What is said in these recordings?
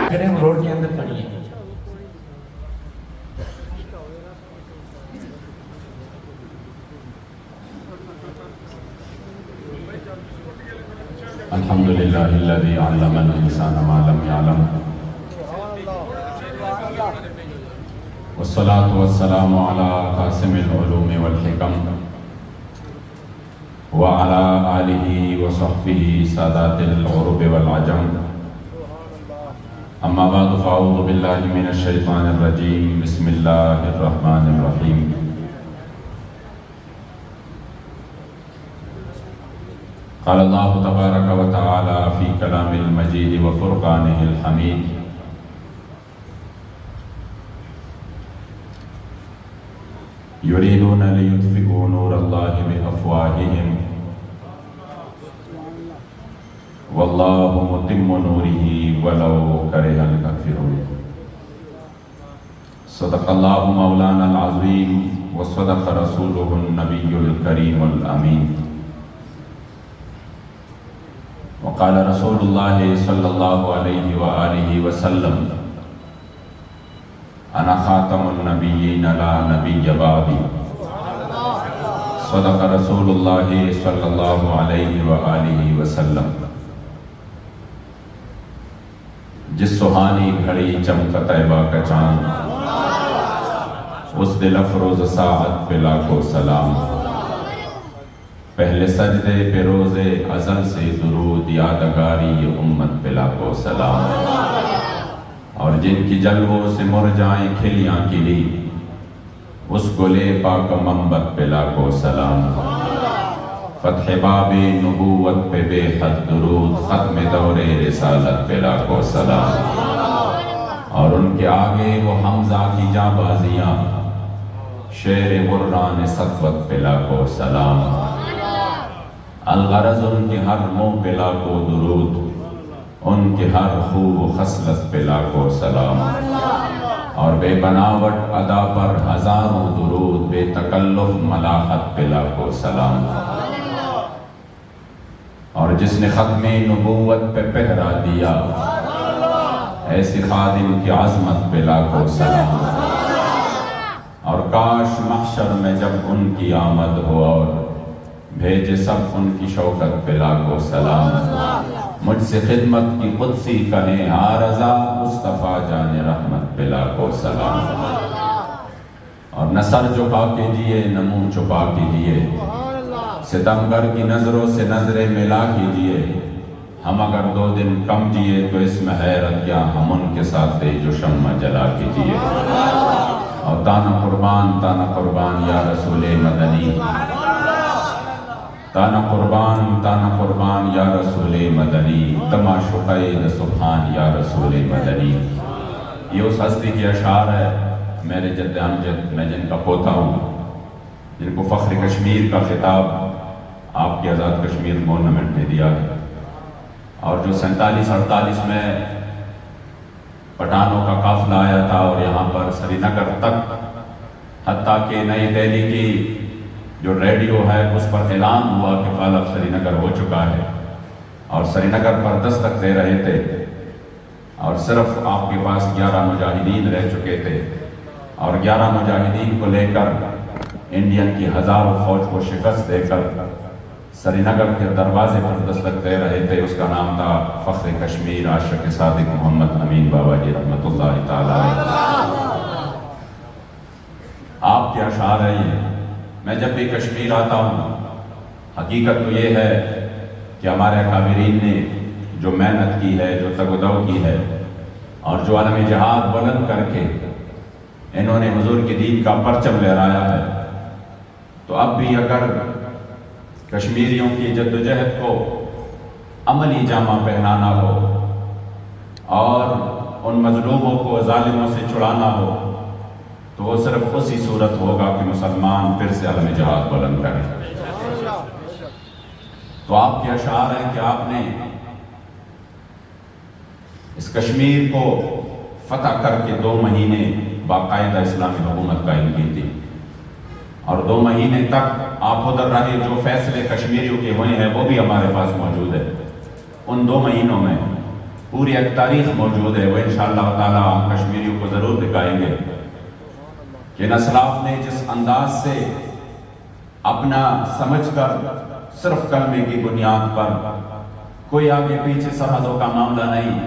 کریں روڈ کے اندر پڑھیے. الحمد لله الذي علم الإنسان ما لم يعلم والصلاة والسلام على قاسم العلوم والحكم وعلى آله وصحبه سادات العرب والعجم. أما بعد فأعوذ بالله من الشيطان الرجيم. بسم الله الرحمن الرحيم. قال الله تبارك وتعالى في كلام المجيد وفرقانه الحميد: يريدون ليطفئوا نور الله بأفواههم والله متم نوره ولو كره الكافرون. صدق الله مولانا العظيم وصدق رسوله النبي الكريم الأمين. وقال رسول الله صلى الله عليه وآله وسلم: أنا خاتم النبيين لا نبي بعدي. صدق رسول الله صلى الله عليه وآله وسلم. جس سہانی گھڑی چمکا طیبہ کا چاند، اس دل افروز ساعت پہ لاکھوں سلام. پہلے سجدے پہ روز ازل سے درود، یادگاری یہ امت پہ لاکھوں سلام. اور جن کی جلووں سے مرجائیں کھلیاں کلی، اس گلے پاک منبت پہ لاکھوں سلام. فتح باب نبوت پہ بے حد درود، ختم دور رسالت پہ لاکھوں سلام. اور ان کے آگے وہ حمزہ کی جاں بازیاں، شیر غران سطوت پہ لاکھوں سلام. الغرض ان کے ہر منہ پہ لاکھوں درود، ان کے ہر خوب و خصلت پہ لاکھوں سلام. اور بے بناوٹ ادا پر ہزاروں درود، بے تکلف ملاحت پہ لاکھوں سلام. اور جس نے ختم نبوت پہ پہرا دیا، ایسی خادم کی عظمت پہ لاکھوں سلام. اور کاش محشر میں جب ان کی آمد ہو اور بھیجے سب ان کی شوکت پہ لاکھوں سلام. مجھ سے خدمت کی قدسی کہیں آ رضا، مصطفیٰ جان رحمت پہ لاکھوں سلام. اور نہ سر جھکا کے جیے نہ منہ چھپا کے جیے، ستمگر کی نظروں سے نظریں ملا کیجئے. ہم اگر 2 دن کم جیے تو اس میں حیرت کیا، ہم ان کے ساتھ جو شمع جلا کیجئے. اور تانا قربان یا رسول مدنی، تانا قربان یا رسول مدنی، تماشو قید سبحان یا رسول مدنی. یہ اس ہستی کی اشعار ہے، میرے جد امجد، میں جن کا پوتا ہوں، جن کو فخر کشمیر کا خطاب آپ کی آزاد کشمیر گورنمنٹ نے دیا ہے. اور جو 47-48 میں پٹھانوں کا قافلہ آیا تھا اور یہاں پر سری نگر تک، حتیٰ کہ نئی دہلی کی جو ریڈیو ہے اس پر اعلان ہوا کہ فالق سری نگر ہو چکا ہے، اور سری نگر پر دستک دے رہے تھے. اور صرف آپ کے پاس 11 مجاہدین رہ چکے تھے، اور 11 مجاہدین کو لے کر انڈین کی ہزاروں فوج کو شکست دے کر سری نگر کے دروازے پر دستک دے رہے تھے. اس کا نام تھا فخر کشمیر عاشق صادق محمد امین بابا جی رحمۃ اللہ تعالی. آپ کے اشعار ہے یہ. میں جب بھی کشمیر آتا ہوں، حقیقت تو یہ ہے کہ ہمارے اکابرین نے جو محنت کی ہے، جو تگ و دو کی ہے، اور جو عالم جہاد بلند کر کے انہوں نے حضور کے دین کا پرچم لہرایا ہے، تو اب بھی اگر کشمیریوں کی جدوجہد کو عملی جامہ پہنانا ہو اور ان مظلوموں کو ظالموں سے چھڑانا ہو، تو وہ صرف اسی صورت ہوگا کہ مسلمان پھر سے عالم جہاد بلند کریں. تو آپ کے اشعار ہیں کہ آپ نے اس کشمیر کو فتح کر کے 2 مہینے باقاعدہ اسلامی حکومت قائم کی تھی، اور 2 مہینے تک آپ ادھر رہے. جو فیصلے کشمیریوں کے ہوئے ہیں وہ بھی ہمارے پاس موجود ہے. ان 2 مہینوں میں پوری ایک تاریخ موجود ہے، وہ انشاءاللہ تعالی ہم کشمیریوں کو ضرور دکھائیں گے کہ اسلاف نے جس انداز سے اپنا سمجھ کر صرف کلمے کی بنیاد پر، کوئی آگے پیچھے سرحدوں کا معاملہ نہیں،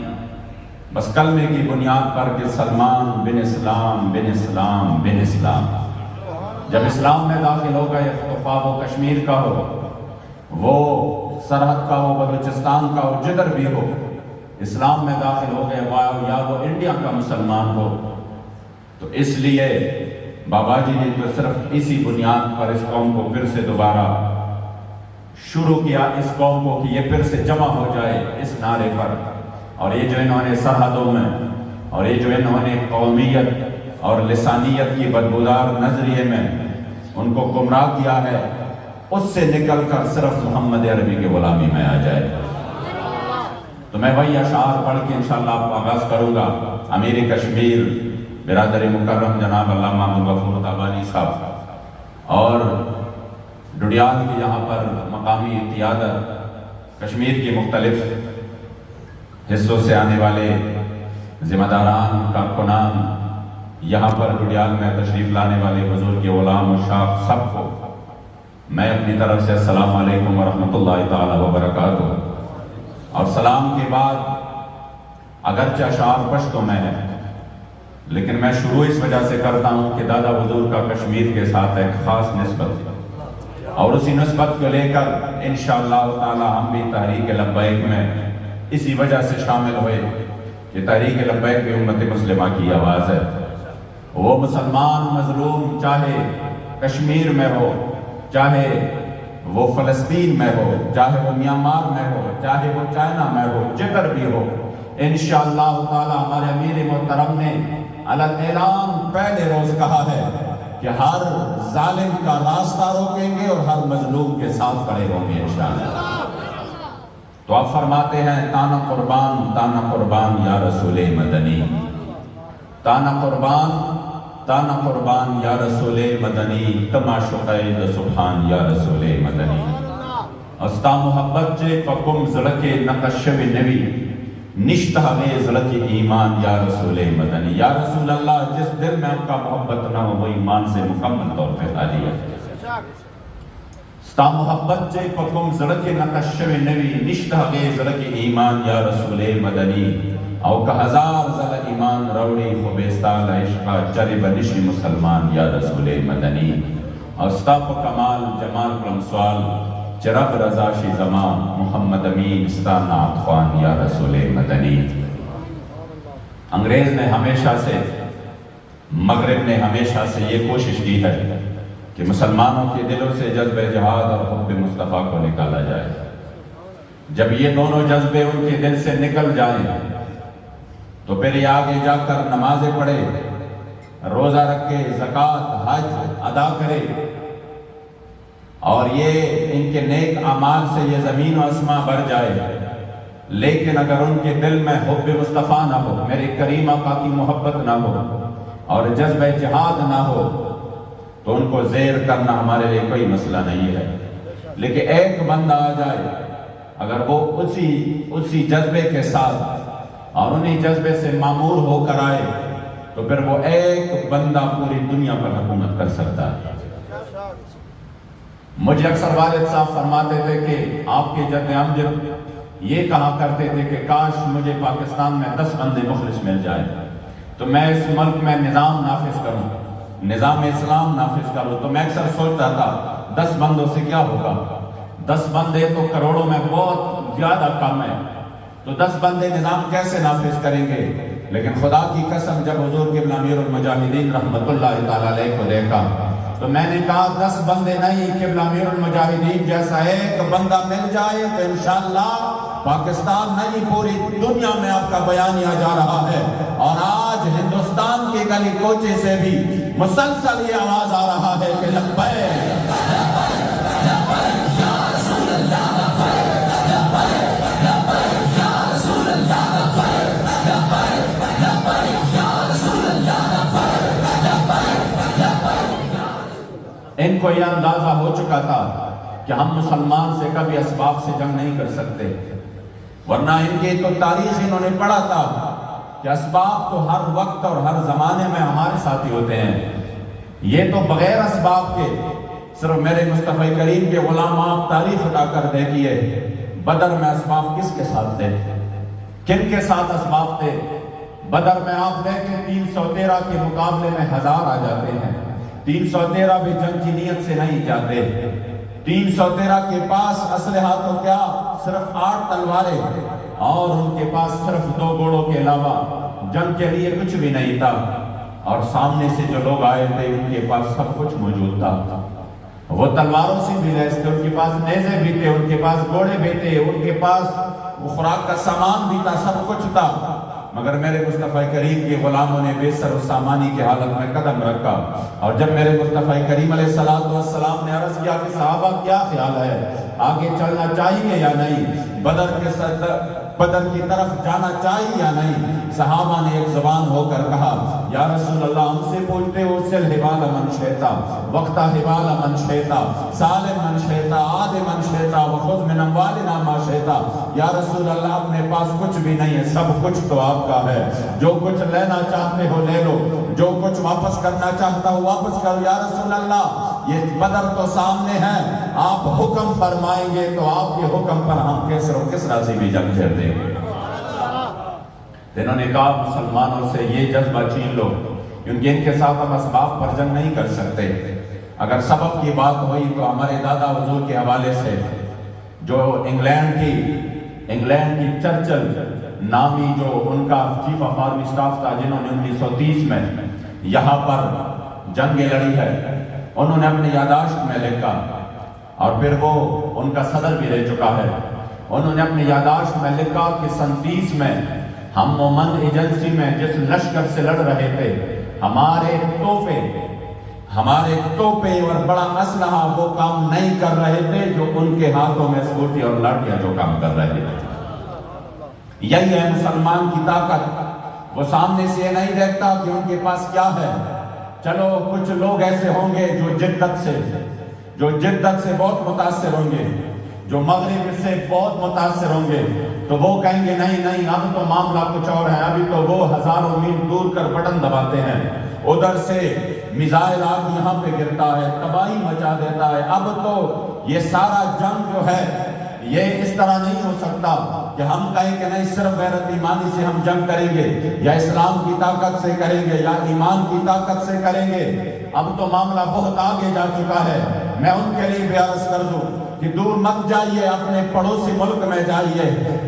بس کلمے کی بنیاد پر کہ سلمان بن اسلام بن اسلام بن اسلام، جب اسلام میں داخل ہو گئے تو خواہ وہ کشمیر کا ہو، وہ سرحد کا ہو، بلوچستان کا ہو، جدھر بھی ہو، اسلام میں داخل ہو گئے، یا وہ انڈیا کا مسلمان ہو، تو اس لیے بابا جی نے تو صرف اسی بنیاد پر اس قوم کو پھر سے دوبارہ شروع کیا، اس قوم کو کہ یہ پھر سے جمع ہو جائے اس نعرے پر، اور یہ جو انہوں نے سرحدوں میں، اور یہ جو انہوں نے قومیت اور لسانیت کی بدبودار نظریے میں ان کو گمراہ کیا ہے، اس سے نکل کر صرف محمد عربی کے غلامی میں آ جائے۔ تو میں وہی اشعار پڑھ کے انشاءاللہ آپ کو آغاز کروں گا۔ امیر کشمیر برادر مکرم جناب علامہ عبدالغفور تابانی صاحب اور ڈڈیال کی یہاں پر مقامی قیادت، کشمیر کی مختلف حصوں سے آنے والے ذمہ داران، کارکنان، یہاں پر ڈڈیال میں تشریف لانے والے حضور کے غلام و شاخ، سب کو میں اپنی طرف سے السلام علیکم ورحمۃ اللہ تعالی وبرکاتہ۔ اور سلام کے بعد اگرچہ اشعار پشتوں میں ہے، لیکن میں شروع اس وجہ سے کرتا ہوں کہ دادا حضور کا کشمیر کے ساتھ ایک خاص نسبت ہے، اور اسی نسبت کو لے کر انشاءاللہ تعالی ہم بھی تحریک لبیک میں اسی وجہ سے شامل ہوئے کہ تحریک لبیک بھی امت مسلمہ کی آواز ہے۔ وہ مسلمان مظلوم چاہے کشمیر میں ہو، چاہے وہ فلسطین میں ہو، چاہے وہ میانمار میں ہو، چاہے وہ چائنا میں ہو، جدھر بھی ہو، انشاءاللہ تعالی ہمارے امیر محترم نے علی اعلان پہلے روز کہا ہے کہ ہر ظالم کا راستہ روکیں گے اور ہر مظلوم کے ساتھ کھڑے ہوں گے انشاءاللہ۔ تو آپ فرماتے ہیں تانا قربان یا رسول مدنی، تانا قربان یا رسول مدنی، تماشقید سبحان یا رسول مدنی، استا محبت جے پکم زڑکے نقشب نبی، نشتہ میں زڑکے ایمان یا رسول مدنی۔ یا رسول اللہ، جس دل میں آپ کا محبت نہ ہو وہ ایمان سے مکمل طور پہ خالی ہے۔ استا محبت جے پکم زڑکے نقشب نبی، نشتہ میں زڑکے ایمان یا رسول مدنی، او کہ ہزار زل ایمان روڑی خوبستال عشقہ چرے بنشی مسلمان یا رسول مدنی۔ استاپ کمال جمال کرم سوال چرب رضا شی زمان، محمد امین استان عطفان یا رسول مدنی۔ انگریز نے ہمیشہ سے، مغرب نے ہمیشہ سے یہ کوشش کی ہے کہ مسلمانوں کے دلوں سے جذبہ جہاد اور حب مصطفیٰ کو نکالا جائے۔ جب یہ دونوں جذبے ان کے دل سے نکل جائیں تو پھر یہ آگے جا کر نمازیں پڑھے، روزہ رکھے، زکوٰۃ حج ادا کرے، اور یہ ان کے نیک اعمال سے یہ زمین و آسمان بھر جائے، لیکن اگر ان کے دل میں حب مصطفیٰ نہ ہو، میرے کریم آقا کی محبت نہ ہو اور جذبہ جہاد نہ ہو تو ان کو زیر کرنا ہمارے لیے کوئی مسئلہ نہیں ہے۔ لیکن ایک بندہ آ جائے، اگر وہ اسی جذبے کے ساتھ اور انہی جذبے سے معمور ہو کر آئے تو پھر وہ ایک بندہ پوری دنیا پر حکومت کر سکتا ہے۔ مجھے اکثر والد صاحب فرماتے تھے کہ آپ کے جد امجد یہ کہا کرتے تھے کہ کاش مجھے پاکستان میں 10 بندے مخلص مل جائے تو میں اس ملک میں نظام نافذ کروں، نظام اسلام نافذ کروں۔ تو میں اکثر سوچتا تھا 10 بندوں سے کیا ہوگا، 10 بندے تو کروڑوں میں بہت زیادہ کم ہے، تو 10 بندے نظام کیسے نافذ کریں گے؟ لیکن خدا کی قسم جب حضور قبلہ امیر المجاہدین رحمت اللہ تعالی علیہ کو دیکھا تو میں نے کہا 10 بندے نہیں، قبلہ امیر المجاہدین جیسا ایک بندہ مل جائے تو انشاءاللہ پاکستان نہیں پوری دنیا میں آپ کا بیانیہ جا رہا ہے۔ اور آج ہندوستان کے گلی کوچے سے بھی مسلسل یہ آواز آ رہا ہے کہ لبیک ان کو یہ اندازہ ہو چکا تھا کہ ہم مسلمان سے کبھی اسباب سے جنگ نہیں کر سکتے، ورنہ ان کی تو تاریخ انہوں نے پڑھا تھا کہ اسباب تو ہر وقت اور ہر زمانے میں ہمارے ساتھی ہوتے ہیں، یہ تو بغیر اسباب کے صرف میرے مصطفی کریم کے غلام آپ تاریخ اٹھا کر دیکھیے، بدر میں اسباب کس کے ساتھ تھے، کن کے ساتھ اسباب تھے؟ بدر میں آپ دیکھیں 313 کے مقابلے میں 1000 آ جاتے ہیں، 313 بھی جنگ کی نیت سے نہیں جاتے، 313 کے پاس اسلحہ تو کیا صرف 8 تلواریں اور ان کے پاس صرف 2 گھوڑوں کے علاوہ جنگ کے لیے کچھ بھی نہیں تھا، اور سامنے سے جو لوگ آئے تھے ان کے پاس سب کچھ موجود تھا، وہ تلواروں سے بھی لیس تھے، ان کے پاس نیزے بھی تھے، ان کے پاس گھوڑے بھی تھے، ان کے پاس خوراک کا سامان بھی تھا، سب کچھ تھا، مگر میرے مصطفی کریم کے غلاموں نے بے سر و سامانی کی حالت میں قدم رکھا۔ اور جب میرے مصطفی کریم علیہ السلام نے عرض کیا کہ صحابہ کیا خیال ہے، آگے چلنا چاہیے یا نہیں، بدر کی طرف جانا چاہیے یا نہیں، صحابہ نے ایک زبان ہو کر کہا یا رسول اللہ ہم سے پوچھتے ہو سل حبال من شیطا وقتا حبال من شیطا سالم من شیطا آد من شیطا وخذ من اموالنا ما شیطا، یا رسول اللہ اپنے پاس کچھ بھی نہیں ہے، سب کچھ تو آپ کا ہے، جو کچھ لینا چاہتے ہو لے لو، جو کچھ واپس کرنا چاہتا ہو واپس کرو، یا رسول اللہ یہ بدر تو سامنے ہے، آپ حکم فرمائیں گے تو آپ کے حکم پر ہم کیسر و کسرا سے بھی جنگ چھیڑ دیں گے۔ انہوں نے کہا مسلمانوں سے یہ جذبہ چھین لو، کیونکہ ان کے ساتھ ہم اسباب پر جنگ نہیں کر سکتے، اگر سبب کی بات ہوئی تو ہمارے دادا حضور کے حوالے سے جو انگلینڈ کی چرچل نامی جو ان کا چیف آف آرمی سٹاف تھا، جنہوں نے 1930 میں یہاں پر جنگیں لڑی ہے، انہوں نے اپنی یادداشت میں لکھا، اور پھر وہ ان کا صدر بھی رہ چکا ہے، انہوں نے اپنی یادداشت میں لکھا کہ سن 30 میں ہم مومند ایجنسی میں جس لشکر سے لڑ رہے تھے، ہمارے توپے اور بڑا اسلحہ وہ کام نہیں کر رہے تھے جو ان کے ہاتھوں میں اسکوٹی اور لاٹیاں جو کام کر رہے تھے۔ یہی ہے مسلمان کی طاقت، وہ سامنے سے یہ نہیں دیکھتا کہ ان کے پاس کیا ہے۔ چلو کچھ لوگ ایسے ہوں گے جو جدت سے بہت متاثر ہوں گے، جو مغرب سے بہت متاثر ہوں گے، تو وہ کہیں گے نہیں اب تو معاملہ کچھ اور ہے، ابھی تو وہ ہزاروں میل دور کر بٹن دباتے ہیں، ادھر سے میزائل آگ یہاں پہ گرتا ہے، تباہی مچا دیتا ہے، اب تو یہ سارا جنگ جو ہے یہ اس طرح نہیں ہو سکتا کہ ہم کہیں کہ نہیں صرف غیرت ایمانی سے ہم جنگ کریں گے، یا اسلام کی طاقت سے کریں گے، یا ایمان کی طاقت سے کریں گے، اب تو معاملہ بہت آگے جا چکا ہے۔ میں ان کے لیے بھی عرض کر دوں کہ دور مت جائیے، اپنے پڑوسی ملک میں جائیے،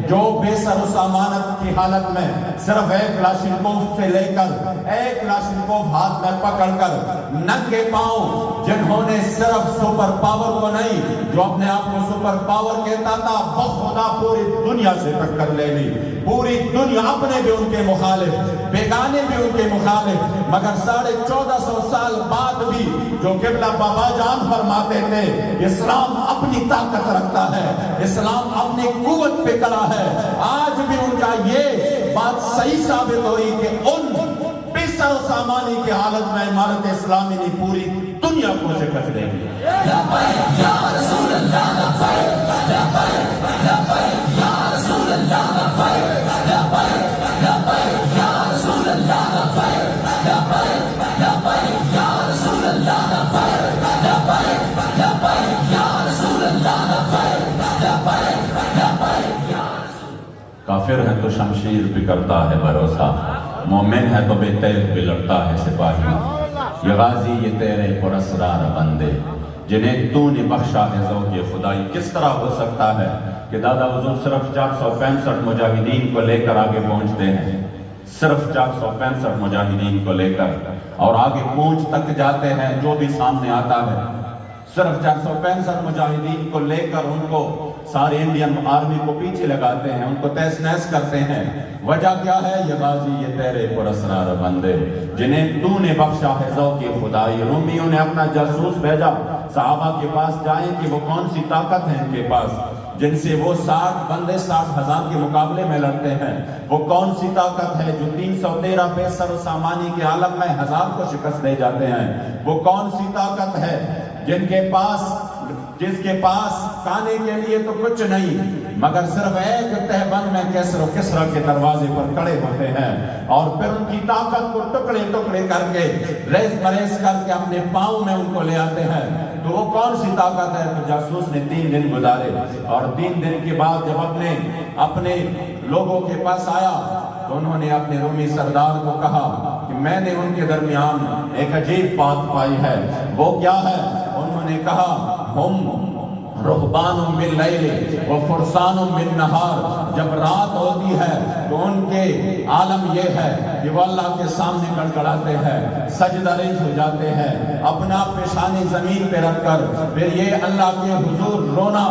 جو بے سر و سامانت کی حالت میں صرف ایک کلاشنکوف سے لے کر ایک کلاشنکوف ہاتھ میں پکڑ کر ننگے پاؤں، جنہوں نے صرف سپر پاور کو نہیں، جو اپنے آپ کو سپر پاور کہتا تھا، بخدا پوری دنیا سے ٹکر لے لی، پوری دنیا، اپنے بھی ان کے مخالف، بیگانے بھی ان کے مخالف، مگر 1450 سال بعد بھی جو قبلہ بابا جان فرماتے تھے اسلام اپنی طاقت رکھتا ہے، اسلام اپنی قوت پہ کڑا ہے، آج بھی ان کا یہ بات صحیح ثابت ہوئی کہ ان بے سر و سامانی کی حالت میں امارت اسلامی نے پوری دنیا کو شکست دے دی۔ لبیک یا رسول اللہ، لبیک لبیک لبیک یا رسول اللہ، لبیک لبیک لبیک یا رسول اللہ، لبیک لبیک لبیک یا رسول اللہ، لبیک لبیک لبیک یا رسول اللہ، لبیک لبیک لبیک یا رسول اللہ۔ کافر ہے تو شمشیر بھی کرتا ہے بھروسہ، مومن ہے تو بے تیغ بھی لڑتا ہے سپاہی، یہ غازی یہ تیرے پراسرار بندے جنہیں تو نے بخشا ہے ذوق خدائی۔ کس طرح ہو سکتا ہے کہ دادا حضور صرف 465 مجاہدین کو لے کر آگے پہنچتے ہیں، صرف 465 مجاہدین کو لے کر، اور آگے پہنچ تک جاتے ہیں، جو بھی سامنے آتا ہے صرف 465 مجاہدین کو لے کر ان کو سارے انڈین آرمی کو پیچھے لگاتے ہیں، ان کو تیس نیس کرتے ہیں۔ وجہ کیا ہے؟ یہ غازی یہ تیرے پراسرار بندے جنہیں تو نے بخشا ہے ذوق خدائی۔ رومیوں نے اپنا جاسوس بھیجا صحابہ کے پاس جائیں کہ وہ کون سی طاقت ہے ان کے پاس جن سے وہ 60 بندے 60,000 کے مقابلے میں لڑتے ہیں، وہ کون سی طاقت ہے جو 313 بے سر و سامانی کے عالم میں 1000 کو شکست دے جاتے ہیں، وہ کون سی طاقت ہے جن کے پاس جس کے پاس کھانے کے لیے تو کچھ نہیں مگر صرف ایک تہبند میں کیسر و کسرا کے دروازے پر کھڑے ہوتے ہیں اور پھر ان کی طاقت کو ٹکڑے ٹکڑے کر کے ریس مریس کر کے اپنے پاؤں میں ان کو لے آتے ہیں، تو وہ کون سی طاقت ہے؟ تو جاسوس نے 3 دن گزارے اور 3 دن کے بعد جب اپنے لوگوں کے پاس آیا تو انہوں نے اپنے رومی سردار کو کہا کہ میں نے ان کے درمیان ایک عجیب بات پائی ہے، وہ کیا ہے؟ انہوں نے کہا ہم رہبان باللیل و فرسان بالنہار، جب رات ہوتی ہے تو ان کے عالم یہ ہے کہ وہ اللہ کے سامنے گڑگڑاتے ہیں، سجدہ ریز ہو جاتے ہیں، اپنا پیشانی زمین پہ رکھ کر پھر یہ اللہ کے حضور رونا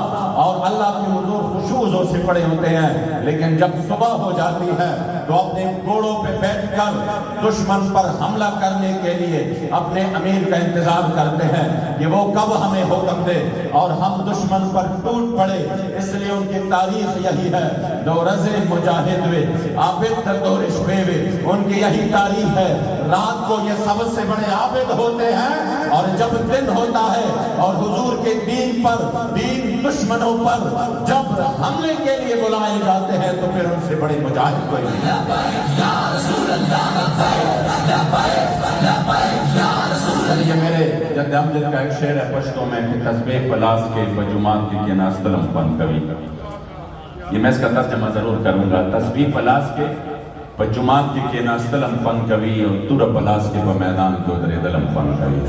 اور اللہ کے حضور خشوع سے پڑے ہوتے ہیں، لیکن جب صبح ہو جاتی ہے تو اپنے گھوڑوں پہ بیٹھ کر دشمن پر حملہ کرنے کے لیے اپنے امیر کا انتظار کرتے ہیں کہ وہ کب ہمیں حکم دے اور ہم دشمن پر ٹوٹ پڑے۔ اس لیے ان کی تاریخ یہی ہے، دو رزے مجاہد وے عابد در دورش پہ وے، ان کی یہی تاریخ ہے۔ رات کو یہ سب سے بڑے عابد ہوتے ہیں اور جب دن ہوتا ہے اور حضور کے دین پر، دین دشمنوں پر جب حملے کے لیے بلائے جاتے ہیں تو پھر ان سے بڑے مجاہد کوئی نہیں۔ یہ میرے جد امجد کا ایک شعر ہے پشتوں میں کہ تسبیح پلاس کے بجماعت کی ناستلم فن کبھی، یہ میں اس کا ترجمہ ضرور کروں گا۔ تسبیح پلاس کے بجماعت کی ناستلم فن کبھی اور تور پلاس کے بمیدان کے ادھر دلم فن کبھی۔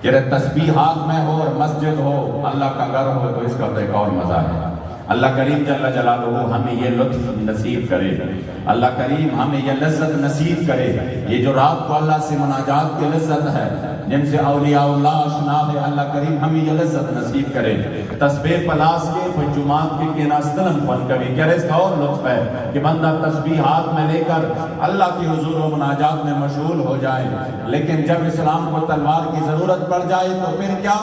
کہ تسبیح ہاتھ میں ہو اور مسجد ہو، اللہ کا گھر ہو تو اس کا تو ایک اور مزہ ہے۔ اللہ کریم جل جلالہ ہمیں یہ لطف نصیب کرے، اللہ کریم ہمیں یہ لذت نصیب کرے۔ یہ جو رات کو اللہ سے مناجات کی لذت ہے، جن سے اولیاء اللہ آشنا ہے، اللہ کریم ہمیں یہ لذت نصیب کرے۔ تسبیح پلاس کے جماعت کے ناستلم فن کبھی، کہہ رہے اس کا اور لطف ہے کہ بندہ تسبیح ہاتھ میں لے کر اللہ کی حضور و مناجات میں مشغول ہو جائے، لیکن جب اسلام کو تلوار کی ضرورت پڑ جائے تو پھر کیا؟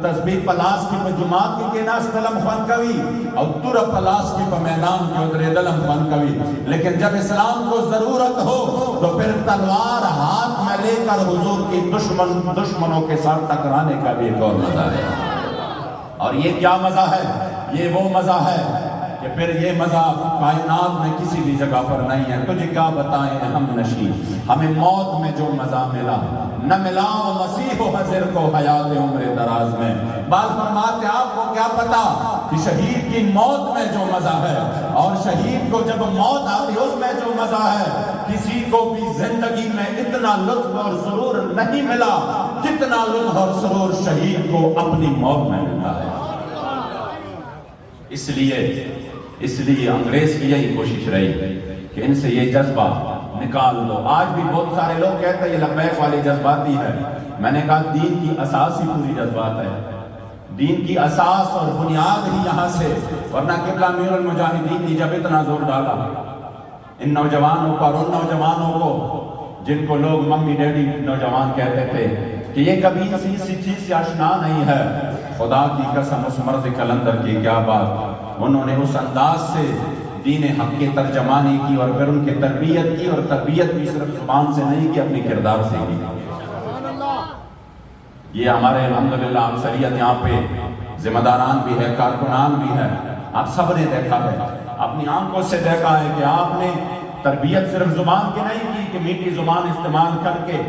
تسبیح پلاس کی جماعت کے ناستلم فن کبھی اور تور پلاس کی میدان کے ادھر دلم فن کبھی، لیکن جب اسلام کو ضرورت ہو تو پھر تلوار ہاتھ میں لے کر حضور کی دشمنوں کے ساتھ ٹکرانے کا بھی ایک اور مزہ ہے۔ اور یہ کیا مزہ ہے؟ یہ وہ مزہ ہے کہ پھر یہ مزہ کائنات میں کسی بھی جگہ پر نہیں ہے۔ تجھے کیا بتائیں ہم نشی، ہمیں موت میں جو مزہ ملا نہ ملا و مسیح و حضر کو حیات عمر دراز میں۔ بعض فرماتے آپ کو کیا پتا کہ شہید کی موت میں جو مزہ ہے اور شہید کو جب موت آتی اس میں جو مزہ ہے، کسی کو بھی زندگی میں اتنا لطف اور سرور نہیں ملا جتنا لطف اور سرور شہید کو اپنی موت میں ملا ہے۔ اس لیے انگریز کی یہی کوشش رہی کہ ان سے یہ جذبہ نکال دو۔ آج بھی بہت سارے لوگ کہتے ہیں یہ لبیک والی جذباتی ہے، میں نے کہا دین کی اساس ہی پوری جذبات ہے، دین کی اساس اور بنیاد ہی یہاں سے، ورنہ قبلہ امیر المجاہدین نے جب اتنا زور ڈالا ان نوجوانوں پر، ان نوجوانوں کو جن کو لوگ ممی ڈیڈی نوجوان کہتے تھے کہ یہ کبھی کسی چیز سے آشنا نہیں ہے، خدا کی قسم اس مرد کلندر کی کیا بات، انہوں نے اس انداز سے دین حق کی ترجمانی کی اور پھر ان کی تربیت کی، اور تربیت بھی صرف زبان سے نہیں کی، اپنی کردار سے کی۔ یہ ہمارے الحمدللہ اکثریت یہاں پہ ذمہ داران بھی ہے، کارکنان بھی ہے، آپ سب نے دیکھا ہے، اپنی آنکھوں سے دیکھا ہے کہ آپ نے تربیت صرف زبان کی نہیں کی کہ میٹھی زبان استعمال کر کے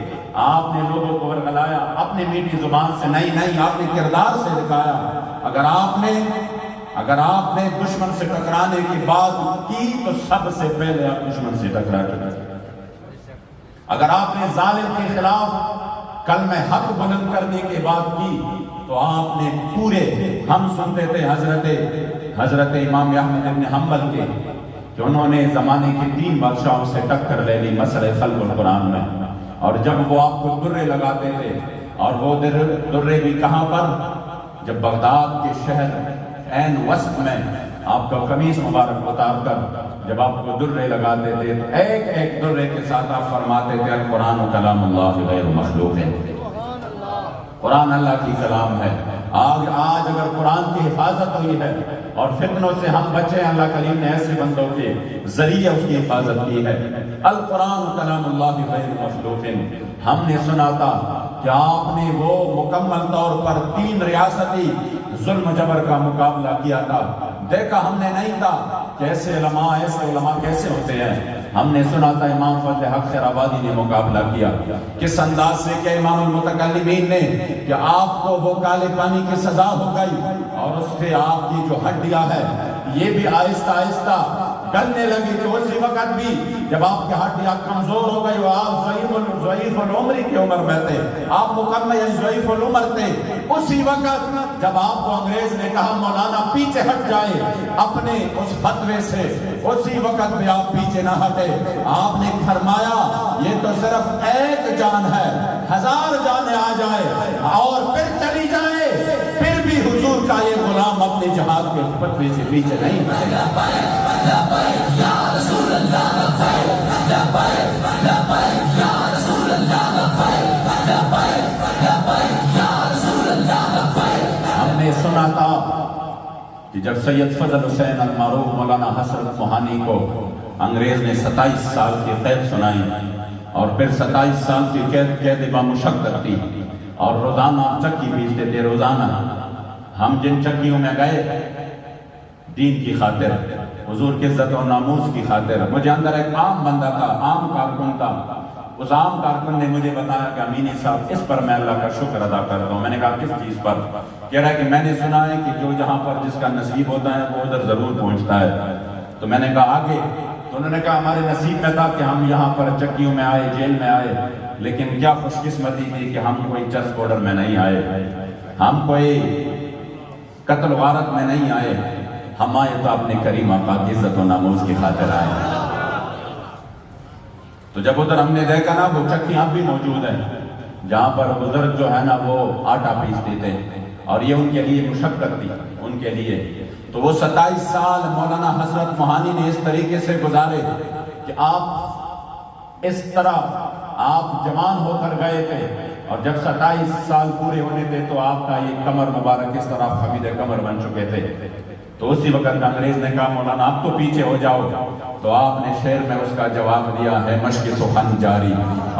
آپ نے لوگوں کو ورگلایا، اپنے میٹھی زبان سے نہیں، آپ نے کردار سے دکھایا۔ اگر آپ نے دشمن سے ٹکرانے کی بات کی تو سب سے پہلے آپ دشمن سے ٹکرا کے، اگر آپ نے ظالم کے خلاف کلمہ حق بلند کرنے کی بات کی تو آپ نے پورے، ہم سنتے تھے حضرت امام احمد بن حنبل کے کہ انہوں نے زمانے کے 3 بادشاہوں سے ٹکر لے لی مسئلہ خلق القرآن میں، اور جب وہ آپ کو درے لگاتے تھے، اور وہ درے بھی کہاں پر؟ جب بغداد کے شہر عین وسط میں آپ کا قمیص مبارک اتار کر جب آپ کو درے لگاتے تھے تو ایک ایک درے کے ساتھ آپ فرماتے تھے القرآن کلام اللہ غیر مخلوق ہے، قرآن اللہ کی کلام ہے۔ آج اگر قرآن کی حفاظت ہوئی ہے اور فتنوں سے ہم بچے ہیں، اللہ کریم نے ایسے بندوں کے ذریعے اس کی حفاظت کی ہے۔ القرآن کلام اللہ غیر مخلوق، ہم نے سنا تھا کہ آپ نے وہ مکمل طور پر 3 ریاستی ظلم جبر کا مقابلہ کیا تھا۔ دیکھا ہم نے نہیں تھا کہ ایسے علماء کیسے ہوتے ہیں۔ ہم نے سنا تھا امام فضل حق خیر آبادی نے مقابلہ کیا، کس انداز سے کہ امام المتکلمین نے کہ آپ کو وہ کالے پانی کی سزا ہو گئی اور اس سے آپ کی جو ہڈیاں ہے یہ بھی آہستہ آہستہ گلنے لگی، کہ اسی وقت بھی جب آپ کی ہڈیاں کمزور ہو گئی، آپ ضعیف العمری کی عمر میں تھے، آپ مکمل ضعیف العمر تھے، اسی وقت جب آپ کو انگریز نے کہا مولانا پیچھے ہٹ جائے اپنے اس فتوے سے، اسی وقت بھی آپ پیچھے نہ ہٹے۔ آپ نے فرمایا یہ تو صرف ایک جان ہے، 1000 جانیں آ جائے اور پھر چلی جائے، پھر بھی حضور کا یہ غلام اپنے جہاد کے فتوے سے پیچھے نہیں ہٹے گا۔ ہم نے سنا تھا کہ جب سید فضل حسین المعروف مولانا حسرت موہانی کو انگریز نے 27 سال کی قید سنائی اور پھر 27 سال کی قید بامشقت تھی اور روزانہ چکی بیچتے تھے، روزانہ ہم جن چکیوں میں گئے دین کی خاطر، حضور کی عزت و ناموس کی خاطر، مجھے اندر ایک عام بندہ تھا، عام کارکن تھا، اس عام کارکن نے مجھے بتایا کہ امینی صاحب اس پر میں اللہ کا شکر ادا کرتا ہوں۔ میں نے کہا کس چیز پر؟ کہہ رہا ہے کہ میں نے سنا ہے کہ جو جہاں پر جس کا نصیب ہوتا ہے وہ ادھر ضرور پہنچتا ہے۔ تو میں نے کہا آگے؟ تو انہوں نے کہا ہمارے نصیب میں تھا کہ ہم یہاں پر چکیوں میں آئے، جیل میں آئے، لیکن کیا خوش قسمتی تھی کہ ہم کوئی چرس بارڈر میں نہیں آئے، ہم کوئی قتل غارت میں نہیں آئے، ہم آئے تو اپنے کریم آقا کی عزت و ناموس کی خاطر آئے۔ تو جب ادھر ہم نے دیکھا نا وہ چکیاں بھی موجود ہیں جہاں پر بزرگ جو ہے نا وہ آٹا پیستے تھے اور یہ ان کے لیے مشقت تھی ان کے لیے، تو وہ 27 سال مولانا حسرت موہانی نے اس طریقے سے گزارے کہ آپ اس طرح آپ جوان ہو کر گئے تھے اور جب 27 سال پورے ہونے تھے تو آپ کا یہ کمر مبارک اس طرح خمید کمر بن چکے تھے۔ تو اسی وقت انگریز نے کہا مولانا آپ تو پیچھے ہو جاؤ، تو آپ نے شعر میں اس کا جواب دیا ہے مشق سخن جاری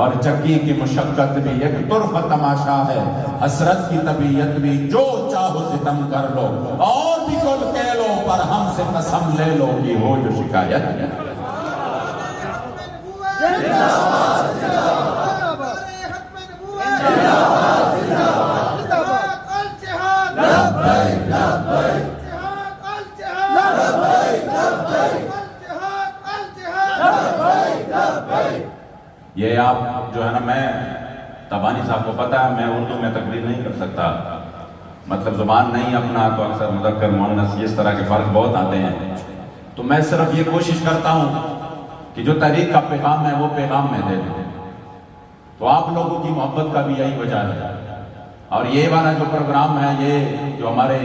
اور چکی کی مشقت بھی ایک طرف تماشا ہے، حسرت کی طبیعت بھی جو چاہو ستم کر لو اور بھی کل کہہ لو پر ہم سے قسم لے لو کہ ہو جو شکایت ہے۔ یہ آپ جو ہے نا، میں تبانی صاحب کو پتا ہے میں اردو میں تقریر نہیں کر سکتا، مطلب زبان نہیں اپنا، تو اکثر مذکر مؤنث اس طرح کے فرق بہت آتے ہیں، تو میں صرف یہ کوشش کرتا ہوں کہ جو تحریک کا پیغام ہے وہ پیغام میں دے دوں۔ تو آپ لوگوں کی محبت کا بھی یہی وجہ ہے، اور یہ والا جو پروگرام ہے، یہ جو ہمارے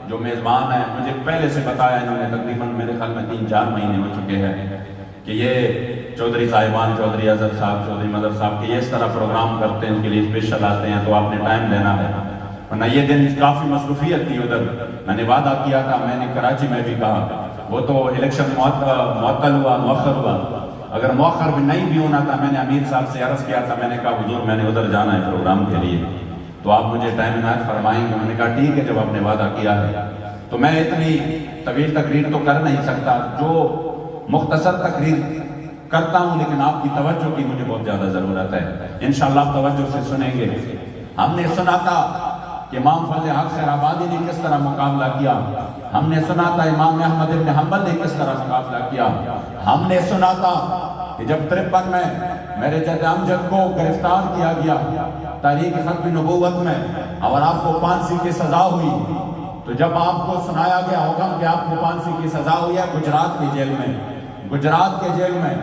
جو میزبان ہیں مجھے پہلے سے بتایا انہوں نے، تقریباً میرے خیال میں 3-4 مہینے ہو چکے ہیں کہ یہ چودھری صاحبان، چودھری اظہر صاحب، چودھری مدر صاحب کہ یہ اس طرح پروگرام کرتے ہیں، ان کے لیے اسپیشل آتے ہیں، تو آپ نے ٹائم دینا ہے، ورنہ یہ دن کافی مصروفیت تھی ادھر۔ میں نے وعدہ کیا تھا، میں نے کراچی میں بھی کہا، وہ تو الیکشن معطل ہوا، مؤخر ہوا، اگر مؤخر بھی نہیں بھی ہونا تھا میں نے امیر صاحب سے عرض کیا تھا، میں نے کہا حضور میں نے ادھر جانا ہے پروگرام کے لیے، تو آپ مجھے ٹائم عنایت فرمائیں گے؟ میں نے کہا ٹھیک ہے، جب آپ نے وعدہ کیا ہے تو میں اتنی طویل تقریر تو کر نہیں سکتا، جو مختصر تقریر کرتا ہوں لیکن آپ کی توجہ کی مجھے بہت زیادہ ضرورت ہے، انشاءاللہ آپ توجہ سے سنیں گے۔ ہم نے سنا تھا کہ امام فضل حق خیر آبادی نے کس طرح مقابلہ کیا، ہم نے سنا تھا امام احمد بن حنبل نے کس طرح مقابلہ کیا، ہم نے سنا تھا کہ جب 53 میں میرے جد امجد کو گرفتار کیا گیا تحریک ختم نبوت میں اور آپ کو پھانسی کی سزا ہوئی، تو جب آپ کو سنایا گیا حکم کہ آپ کو پھانسی کی سزا ہوئی ہے گجرات کی جیل میں، گجرات کے جیل میں،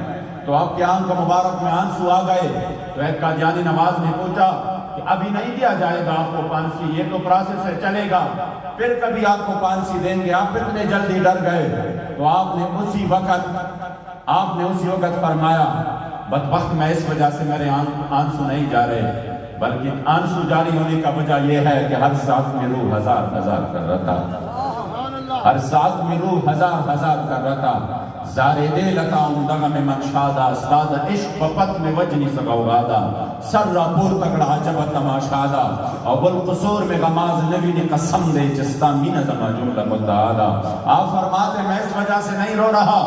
تو آپ کے آنکھ مبارک میں آنسو آ گئے، تو ایک قادیانی نواز نے پوچھا کہ ابھی نہیں دیا جائے گا آپ کو پھانسی، یہ تو پروسیس سے چلے گا، پھر کبھی آپ کو پھانسی دیں گے، آپ اتنے جلدی ڈر گئے، تو آپ نے اسی وقت فرمایا بدبخت میں اس وجہ سے میرے آنسو نہیں جا رہے، بلکہ آنسو جاری ہونے کا وجہ یہ ہے کہ ہر ساتھ میں روح ہزار ہزار کر رہا تھا، ہر ساتھ میں روح ہزار ہزار کر رہا تھا، زارده لتا اندغم من شادا استاد عشق بپت میں وجنی سگوگادا سر را پور تکڑا عجب تماشادا او بالقصور میں غماز نبی نے قسم دے جستا مین زما جملہ مدعادا. آپ فرماتے میں اس وجہ سے نہیں رو رہا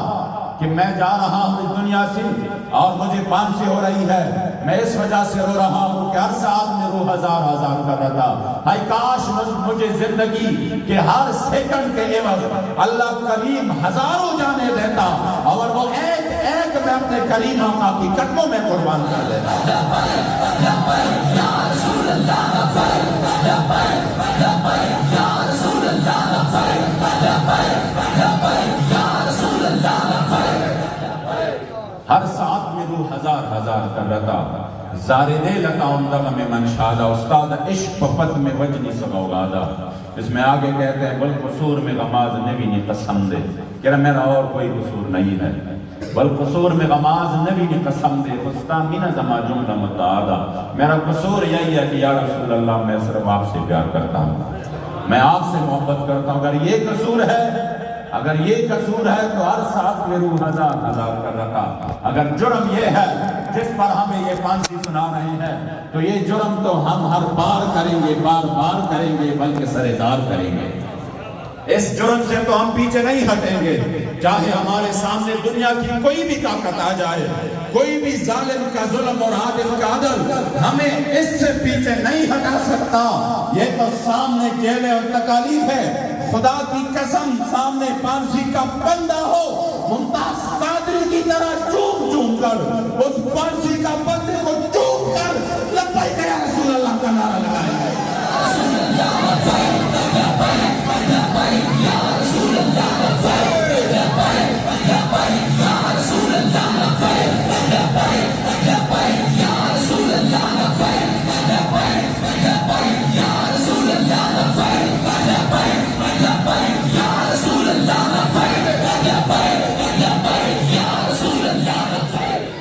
کہ میں جا رہا ہوں اس دنیا سے اور مجھے پانسی ہو رہی ہے، میں اس وجہ سے رو رہا ہوں کہ ہر ساتھ میں روح ہزار ہزار کر رہا تھا. ہائی کاش مجھے زندگی کے ہر سیکنڈ کے عوض اللہ کریم ہزاروں جانے دیتا اور وہ ایک ایک میں اپنے کریم آقا کی قدموں میں قربان کر دیتا. یا رسول اللہ یا رسول اللہ یا رسول اللہ. ہر ساتھ میں روح ہزار ہزار کر رہتا زارده لتا اندغم من شادا استاد عشق پپت میں وجنی سگوگادا. اس میں آگے کہتے ہیں بالقصور میں غماز نبی نے قسم دے کہ میرا اور کوئی قصور نہیں ہے. بالقصور میں غماز نبی نے قسم دے خستا مین زما جملہ مدعادا. میرا قصور یہی ہے کہ یا رسول اللہ میں صرف آپ سے پیار کرتا ہوں، میں آپ سے محبت کرتا ہوں. اگر یہ قصور ہے تو ہر ساتھ میں روح ہزار ہزار کر رکھا. اگر جرم یہ ہے جس پر ہمیں یہ پانسی سنا رہے ہیں تو یہ جرم تو ہم ہر بار کریں گے، بار بار کریں گے، بلکہ سرےدار کریں گے. اس جرم سے تو ہم پیچھے نہیں ہٹیں گے، چاہے ہمارے سامنے دنیا کی کوئی بھی طاقت آ جائے، کوئی بھی ظالم کا ظلم اور عادل کا عدل ہمیں اس سے پیچھے نہیں ہٹا سکتا. یہ تو سامنے کیلے اور تکالیف ہے. خدا کی قسم سامنے پانسی کا بندہ ہو ممتاز قادری کی طرح چوم چوم کر اس پانسی کا بندے کو چوم کر لبیک یا رسول اللہ کا نعرہ لگائے.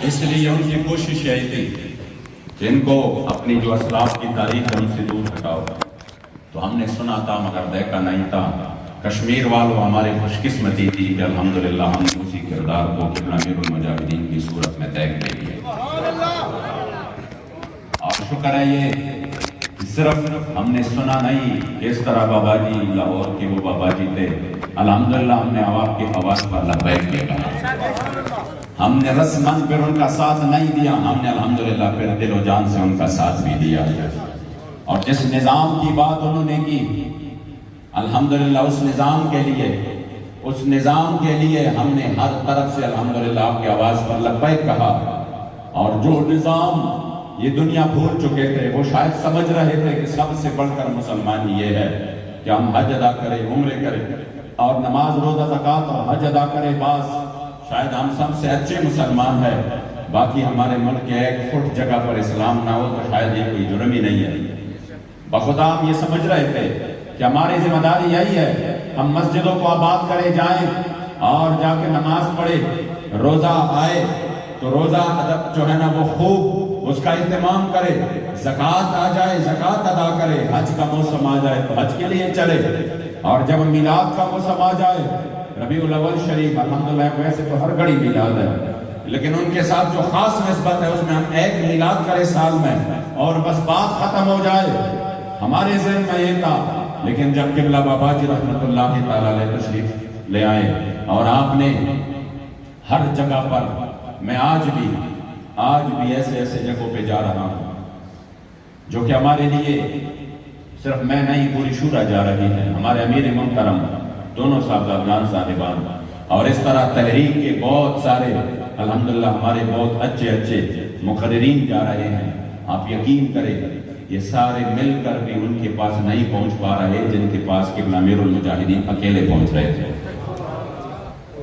اس لیے ان کی کوشش یہی تھی کہ ان کو اپنی جو اسلاف کی تاریخ ہے ان سے دور ہٹاؤ. تو ہم نے سنا تھا مگر دیکھا نہیں تھا. کشمیر والوں ہماری خوش قسمتی تھی کہ الحمدللہ ہم نے اسی کردار کو قبلہ امیر المجاہدین کی صورت میں دیکھ لے لیے. اور شکر ہے یہ صرف ہم نے سنا نہیں کہ اس طرح بابا جی لاہور کے وہ بابا جی تھے. الحمدللہ ہم نے عوام کی آواز پر لبیک کہا. ہم نے رسمن پر ان کا ساتھ نہیں دیا، ہم نے الحمدللہ پھر دل و جان سے ان کا ساتھ بھی دیا. اور جس نظام کی بات انہوں نے کی الحمدللہ اس نظام کے لیے ہم نے ہر طرف سے الحمدللہ آپ کی آواز پر لبیک کہا. اور جو نظام یہ دنیا بھول چکے تھے وہ شاید سمجھ رہے تھے کہ سب سے بڑھ کر مسلمان یہ ہے کہ ہم حج ادا کریں، عمرے کریں اور نماز روزہ زکوٰۃ اور حج ادا کریں، بعض شاید ہم سب سے اچھے مسلمان ہیں، باقی ہمارے ملک کے ایک فٹ جگہ پر اسلام نہ ہو تو شاید یہ کوئی جرم ہی نہیں ہے. بخدا ہم یہ سمجھ رہے تھے کہ ہماری ذمہ داری یہی ہے ہم مسجدوں کو آباد کرے جائیں اور جا کے نماز پڑھے، روزہ آئے تو روزہ ادب جو ہے نا وہ خوب اس کا اہتمام کرے، زکوٰۃ آ جائے زکوٰۃ ادا کرے، حج کا موسم آ جائے تو حج کے لیے چلے، اور جب میلاد کا موسم آ جائے ربیع الاول شریف الحمدللہ ویسے تو ہر گھڑی میلاد ہے لیکن ان کے ساتھ جو خاص نسبت ہے اس میں ہم ایک میلاد کرے سال میں اور بس بات ختم ہو جائے. ہمارے ذہن میں یہ تھا لیکن جب قبلہ بابا جی رحمت اللہ تعالی علیہ تشریف لے آئے اور آپ نے ہر جگہ پر، میں آج بھی ایسے جگہوں پہ جا رہا ہوں جو کہ ہمارے لیے صرف میں نہیں پوری شورا جا رہی ہے، ہمارے امیر محترم دونوں صاحبزادگان صاحبان اور اس طرح تحریک کے بہت سارے الحمدللہ ہمارے بہت اچھے مقررین جا رہے ہیں. آپ یقین کریں یہ سارے مل کر بھی ان کے پاس نہیں پہنچ پا رہے جن کے پاس قبلہ امیر المجاہدین اکیلے پہنچ رہے تھے.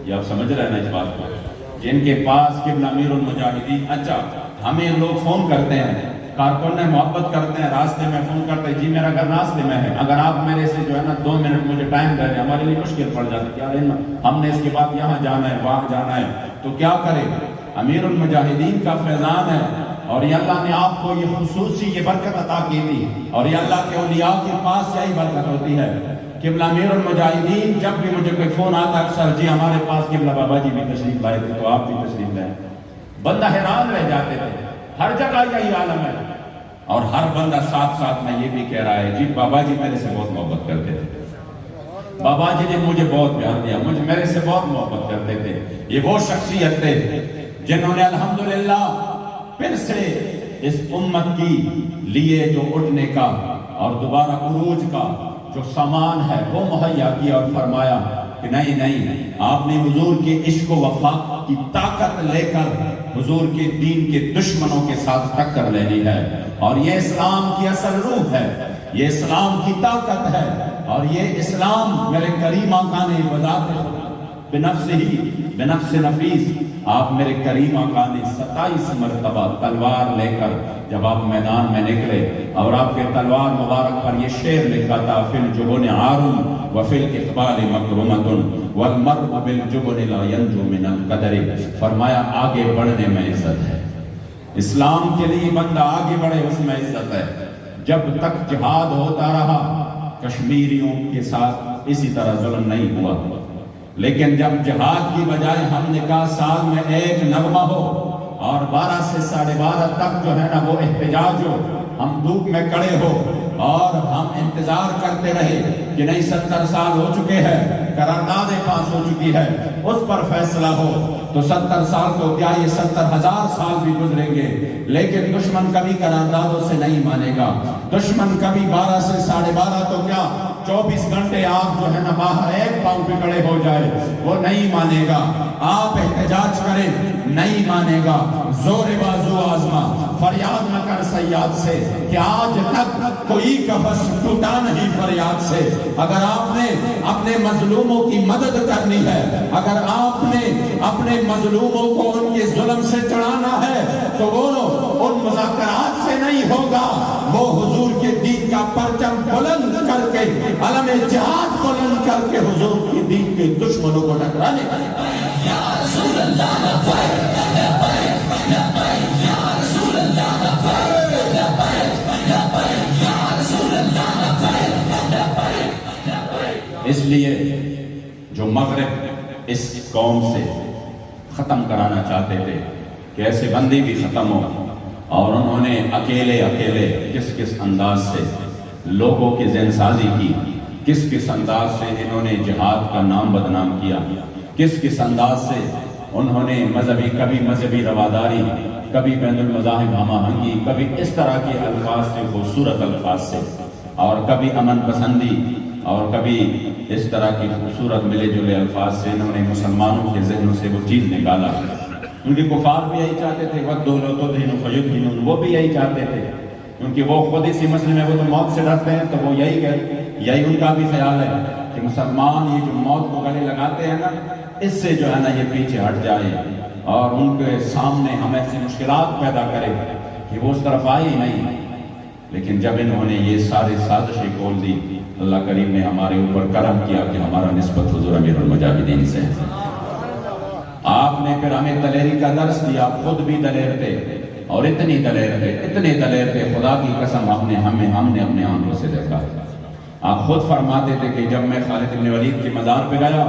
یہ آپ سمجھ رہے ہیں نا اس بات کو؟ جن کے پاس قبلہ امیر المجاہدین، اچھا ہمیں لوگ فون کرتے ہیں، کارکن نے محبت کرتے ہیں، راستے میں فون کرتے ہیں جی میرا گھر راستے میں ہے، اگر آپ میرے سے جو ہے نا 2 منٹ مجھے ٹائم دے دیں، ہمارے لیے مشکل پڑ جاتی ہے، یار ہم نے اس کے بعد یہاں جانا ہے وہاں جانا ہے تو کیا کرے. امیر المجاہدین کا فیضان ہے اور یہ اللہ نے آپ کو یہ خصوصی یہ برکت عطا کی تھی اور یہ اللہ کے اولیاء کے پاس یہی برکت ہوتی ہے قبلہ امیر المجاہدین جب بھی مجھے کوئی فون آتا اکثر جی ہمارے پاس قبلہ بابا جی بھی تشریف لائے تھے تو آپ بھی تشریف لائے. بندہ حیران رہ جاتے تھے. ہر جگہ یہی عالم ہے. اور ہر بندہ ساتھ ساتھ میں یہ بھی کہہ رہا ہے جی بابا جی میرے سے بہت محبت کرتے تھے, بابا جی نے مجھے بہت پیار دیا, مجھے میرے سے بہت محبت کرتے تھے. یہ وہ شخصیت تھے جنہوں نے الحمدللہ پھر سے اس امت کی لیے جو اٹھنے کا اور دوبارہ عروج کا جو سامان ہے وہ مہیا کیا اور فرمایا کہ نہیں آپ نے حضور کے عشق و وفا کی طاقت لے کر حضور کے دین کے دشمنوں کے ساتھ ٹکر لینی ہے. اور یہ اسلام کی اصل روح ہے, یہ اسلام کی طاقت ہے. اور یہ اسلام میرے کریم آقا نے بذات بنفس نفیس آپ میرے کریم آقا نے 27 مرتبہ تلوار لے کر جب آپ میدان میں نکلے اور آپ کے تلوار مبارک پر یہ شعر لکھا تھا فی الجبن عار وفی الاقبال مکرمۃ والمرء بالجبن لا ینجو من القدر. فرمایا آگے بڑھنے میں عزت ہے, اسلام کے لیے بندہ آگے بڑھے اس میں عزت ہے. جب تک جہاد ہوتا رہا کشمیریوں کے ساتھ اسی طرح ظلم نہیں ہوا, لیکن جب جہاد کی بجائے ہم نے کہا سال میں ایک نغمہ ہو اور 12 سے 12:30 تک جو ہے نا وہ احتجاج ہو, ہم دھوپ میں کڑے ہو اور ہم انتظار کرتے رہے کہ نہیں 70 سال ہو چکے ہیں, قراردادیں پاس ہو چکی ہے, اس پر فیصلہ ہو تو 70 سال کو کیا یہ 70,000 سال بھی گزریں گے, لیکن دشمن کبھی قراردادوں سے نہیں مانے گا. دشمن کبھی 12 سے 12:30 تو کیا 24 گھنٹے آپ جو ہے نا باہر ایک پاؤں پہ کھڑے ہو جائے وہ نہیں مانے گا. آپ احتجاج کریں نہیں مانے گا. زور بازو آزما فریاد نہ کر سیاد سے کہ آج تک کوئی قفس ٹوٹا نہیں فریاد سے. اگر آپ نے اپنے مظلوموں کی مدد کرنی ہے, اگر آپ نے اپنے مظلوموں کو ان کے ظلم سے چڑھانا ہے تو وہ ان مذاکرات سے نہیں ہوگا, وہ حضور کے دین کا پرچم بلند کر کے علم جہاد بلند کر کے حضور کے دین کے دشمنوں کو ٹکرانے کا. یا رسول اللہ لبیک لبیک لبیک یا رسول اللہ لبیک لبیک لبیک یا رسول اللہ لبیک لبیک لبیک. اس لیے جو مغرب اس قوم سے ختم کرانا چاہتے تھے کہ ایسے بندے بھی ختم ہو, اور انہوں نے اکیلے کس انداز سے لوگوں کی ذہن سازی کی, کس انداز سے انہوں نے جہاد کا نام بدنام کیا, کس انداز سے انہوں نے کبھی مذہبی رواداری, کبھی بین المذاہب ہم آہنگی, کبھی اس طرح کے الفاظ سے, خوبصورت الفاظ سے, اور کبھی امن پسندی, اور کبھی اس طرح کی خوبصورت ملے جلے الفاظ سے انہوں نے مسلمانوں کے ذہنوں سے وہ چیز نکالا. کیونکہ کفار بھی یہی چاہتے تھے وَدُّوا لَوْ تُدْهِنُ فَيُدْهِنُونَ, وہ بھی یہی چاہتے تھے, کیونکہ وہ خود اسی مسئلے میں وہ تو موت سے ڈرتے ہیں, تو وہ یہی ان کا بھی خیال ہے کہ مسلمان یہ جو موت کو گلے لگاتے ہیں نا, اس سے جو ہے نا یہ پیچھے ہٹ جائے اور ان کے سامنے ہم ایسی مشکلات پیدا کرے کہ وہ اس طرف آئے ہی نہیں. لیکن جب انہوں نے یہ سارے سازشیں کھول دی, اللہ کریم نے ہمارے اوپر کرم کیا کہ ہمارا نسبت حضور امیر المجاہدین سے. آپ نے پھر ہمیں دلیری کا درس دیا, آپ خود بھی دلیر تھے اور اتنے دلیر تھے, خدا کی قسم ہم نے اپنے آنکھوں سے دیکھا. آپ خود فرماتے تھے کہ جب میں خالد بن ولید کے مزار پہ گیا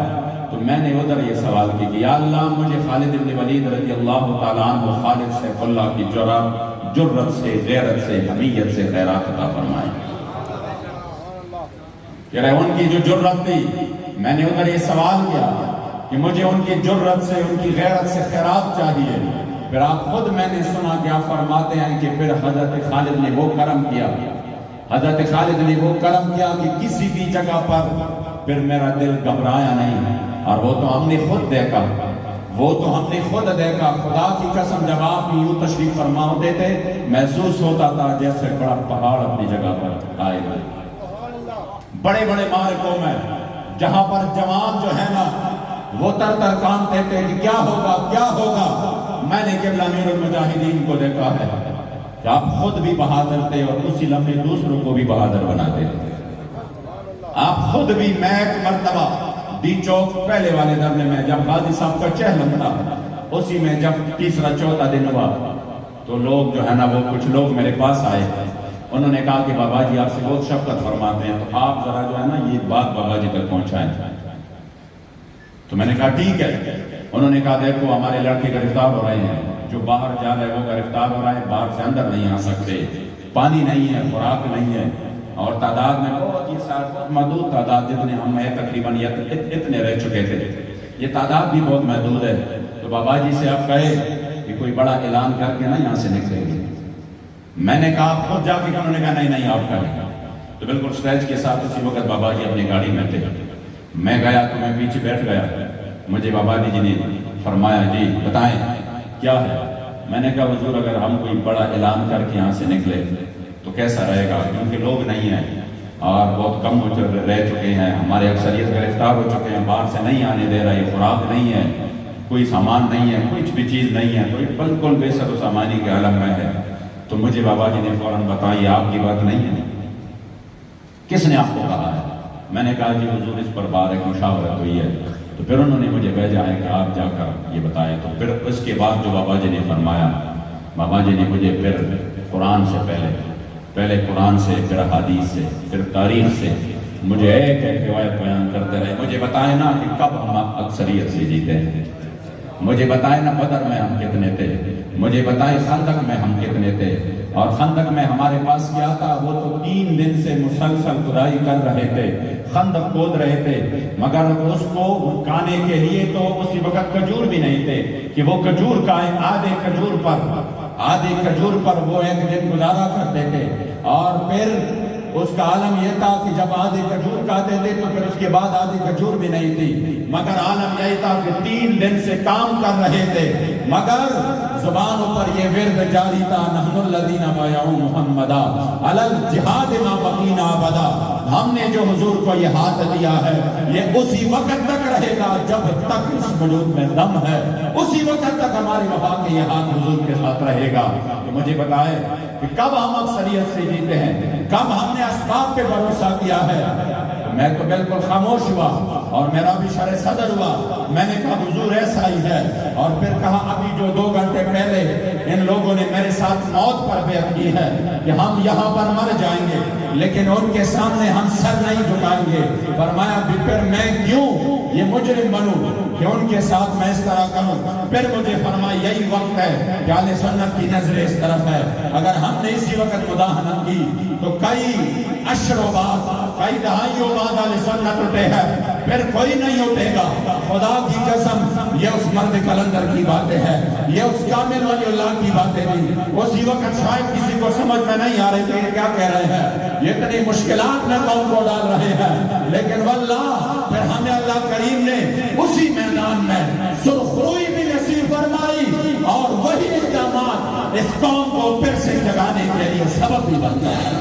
تو میں نے ادھر یہ سوال کی کہ یا اللہ مجھے خالد بن ولید رضی اللہ تعالیٰ عنہ, خالد سیف اللہ کی جرت سے, غیرت سے, حمیت سے خیرات عطا فرمائے. کہ ان کی جو جرت تھی, میں نے ادھر یہ سوال کیا کہ مجھے ان کی جرت سے, ان کی غیرت سے خیرات چاہیے. پھر آپ خود میں نے سنا کہ آپ فرماتے ہیں کہ پھر حضرت خالد نے وہ کرم کیا, حضرت خالد نے وہ کرم کیا کہ کسی بھی جگہ پر پھر میرا دل گھبرایا نہیں. اور وہ تو ہم نے خود دیکھا, خدا کی قسم جب آپ یوں تشریف فرما ہوتے تھے محسوس ہوتا تھا جیسے بڑا پہاڑ اپنی جگہ پر آئے ہوئے. بڑے معرکوں میں جہاں پر جوان جو ہے نا وہ تر کانپتے تھے کہ کیا ہوگا, میں نے قبلہ امیر المجاہدین کو دیکھا ہے کہ آپ خود بھی بہادر تھے اور اسی لمحے دوسروں کو بھی بہادر بناتے تھے. آپ خود بھی, میں ایک مرتبہ ڈی چوک پہلے والے دھرنے میں جب غازی صاحب کا چہلم تھا, اسی میں جب تیسرا چوتھا دن ہوا تو لوگ جو ہے نا وہ کچھ لوگ میرے پاس آئے انہوں نے کہا کہ بابا جی آپ سے بہت شفقت فرماتے ہیں، تو آپ ذرا جو ہے نا یہ بات بابا جی تک پہنچائیں۔ تو میں نے کہا ٹھیک ہے۔ انہوں نے کہا دیکھو ہمارے لڑکے گرفتار ہو رہے ہیں، جو باہر جا رہے ہیں وہ گرفتار ہو رہا ہے، باہر سے اندر نہیں آ سکتے، پانی نہیں ہے، خوراک نہیں ہے، اور تعداد میں بہت محدود تعداد، جتنے ہم ہیں تقریباً اتنے رہ چکے تھے، یہ تعداد بھی بہت محدود ہے۔ تو بابا جی سے آپ کہے کہ کوئی بڑا اعلان کر کے نا یہاں سے نکلیں گے۔ میں نے کہا آپ خود جا کے، انہوں نے کہا نہیں آپ کریں۔ تو بالکل سٹیج کے ساتھ اسی وقت بابا جی اپنی گاڑی میں تھے، میں گیا تو میں پیچھے بیٹھ گیا۔ مجھے بابا جی نے فرمایا جی بتائیں کیا ہے؟ میں نے کہا حضور اگر ہم کوئی بڑا اعلان کر کے یہاں سے نکلے تو کیسا رہے گا، کیونکہ لوگ نہیں ہیں اور بہت کم رہ چکے ہیں، ہمارے اکثریت گرفتار ہو چکے ہیں، باہر سے نہیں آنے دے رہا، یہ خوراک نہیں ہے، کوئی سامان نہیں ہے، کچھ بھی چیز نہیں ہے، کوئی بالکل بے سر و سامانی کے عالم میں ہے۔ تو مجھے بابا جی نے فوراً بتایا یہ آپ کی بات نہیں ہے، کس نے آپ کو کہا ہے؟ میں نے کہا جی حضور اس پر بار ایک مشاورت ہوئی ہے۔ تو پھر انہوں نے مجھے بھیجا ہے کہ آپ جا کر یہ بتائیں۔ تو پھر اس کے بعد جو بابا جی نے فرمایا، بابا جی نے مجھے پھر قرآن سے پہلے قرآن سے، پھر حدیث سے، پھر تاریخ سے مجھے ایک ایک روایت بیان کرتے رہے۔ مجھے بتائیں نا کہ کب ہم اکثریت سے جیتے ہیں، مجھے بتائیں نا بدر میں ہم کتنے تھے، مجھے بتائیں خندق میں ہم کتنے تھے، اور خندق میں ہمارے پاس کیا تھا؟ وہ تو 3 دن سے مسلسل کھدائی کر رہے تھے، خندق کھود رہے تھے، مگر اس کو کھانے کے لیے تو اسی وقت کھجور بھی نہیں تھے کہ وہ کھجور کھائیں۔ آدھے کھجور پر وہ ایک دن گزارا کرتے تھے، اور پھر اس کا عالم یہ تھا کہ جب آدھے کھجور کھاتے تھے تو پھر اس کے بعد آدھے کھجور بھی نہیں تھی، مگر عالم یہ تھا کہ 3 دن سے کام کر رہے تھے، مگر زبانوں پر یہ ورد جاری تھا، نحن الذین بایعوا محمدا علی الجہاد ما بقینا ابدا۔ ہم نے جو حضور کو یہ ہاتھ دیا ہے یہ اسی وقت تک رہے گا جب تک اس وجود میں دم ہے، اسی وقت تک ہمارے وفا کے یہ ہاتھ حضور کے ساتھ رہے گا۔ تو مجھے بتائے کہ کب ہم اکثریت سے جیتے ہیں، کب ہم نے اسباب پہ بھروسہ کیا ہے؟ میں تو بالکل خاموش ہوا اور میرا بھی شرح صدر ہوا۔ میں نے کہا حضور ایسا ہی ہے، اور پھر کہا ابھی جو 2 گھنٹے پہلے ان لوگوں نے میرے ساتھ موت پر بیعت کی ہے کہ ہم یہاں پر مر جائیں گے لیکن ان کے سامنے ہم سر نہیں جھکائیں گے۔ فرمایا پھر میں کیوں یہ مجرم بنوں کہ ان کے ساتھ میں اس طرح کروں؟ پھر مجھے فرمایا یہی وقت ہے کہ اہل سنت کی نظر اس طرف ہے، اگر ہم نے اسی وقت خدا نہ کی تو کئی عشروں بعد، کئی دہائیوں بعد اہل سنت اٹھے ہیں، پھر کوئی نہیں اٹھے گا۔ خدا کی قسم یہ اس مرد کلندر کی باتیں ہیں، یہ اس کامل ولی اللہ کی باتیں نہیں۔ اسی وقت شاید کسی کو سمجھ میں نہیں آ رہے کہ یہ کیا کہہ رہے ہیں، یہ اتنی مشکلات میں قوم کو ڈال رہے ہیں، لیکن واللہ پھر ہمیں اللہ کریم نے اسی میدان میں سرخروئی بھی نصیب فرمائی، اور وہی اقدامات اس قوم کو پھر سے جگانے کے لیے سبب بھی بنتا ہے۔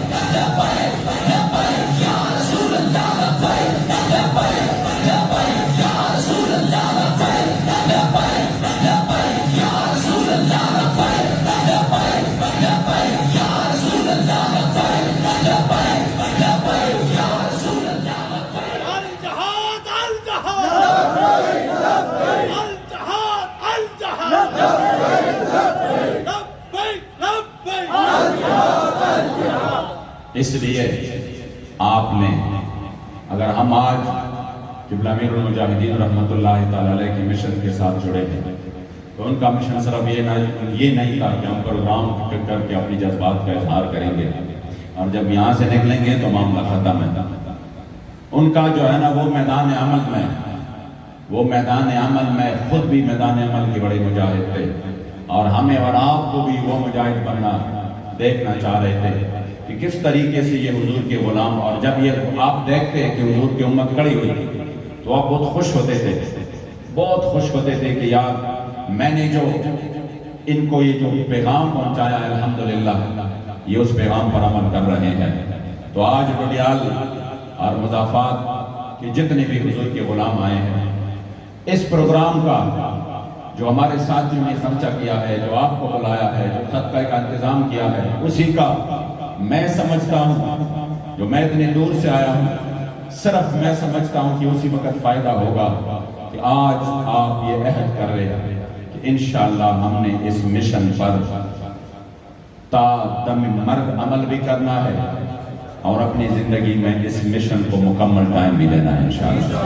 اس لیے آپ نے، اگر ہم آج قبلہ امیر المجاہدین رحمت اللہ تعالی علیہ کے مشن کے ساتھ جڑے ہیں تو ان کا مشن صرف یہ نہیں تھا کہ ہم پروگرام کر کے اپنی جذبات کا اظہار کریں گے اور جب یہاں سے نکلیں گے تو معاملہ ختم ہے۔ ان کا جو ہے نا وہ میدان عمل میں خود بھی میدان عمل کے بڑے مجاہد تھے، اور ہمیں اور آپ کو بھی وہ مجاہد بننا دیکھنا چاہ رہے تھے کہ کس طریقے سے یہ حضور کے غلام، اور جب یہ آپ دیکھتے کہ حضور کی امت کھڑی ہوئی تو آپ بہت خوش ہوتے تھے کہ یار میں نے جو ان کو یہ جو پیغام پہنچایا ہے الحمدللہ یہ اس پیغام پر عمل کر رہے ہیں۔ تو آج بڈیال اور مضافات کے جتنے بھی حضور کے غلام آئے ہیں، اس پروگرام کا جو ہمارے ساتھیوں نے خرچہ کیا ہے، جو آپ کو بلایا ہے، جو صدقہ کا انتظام کیا ہے، اسی کا میں سمجھتا ہوں، جو میں اتنے دور سے آیا ہوں، صرف میں سمجھتا ہوں کہ اسی وقت فائدہ ہوگا کہ آج آپ یہ عہد کر رہے ہیں کہ انشاءاللہ ہم نے اس مشن پر تا دم مرگ عمل بھی کرنا ہے اور اپنی زندگی میں اس مشن کو مکمل ٹائم بھی دینا ہے انشاءاللہ۔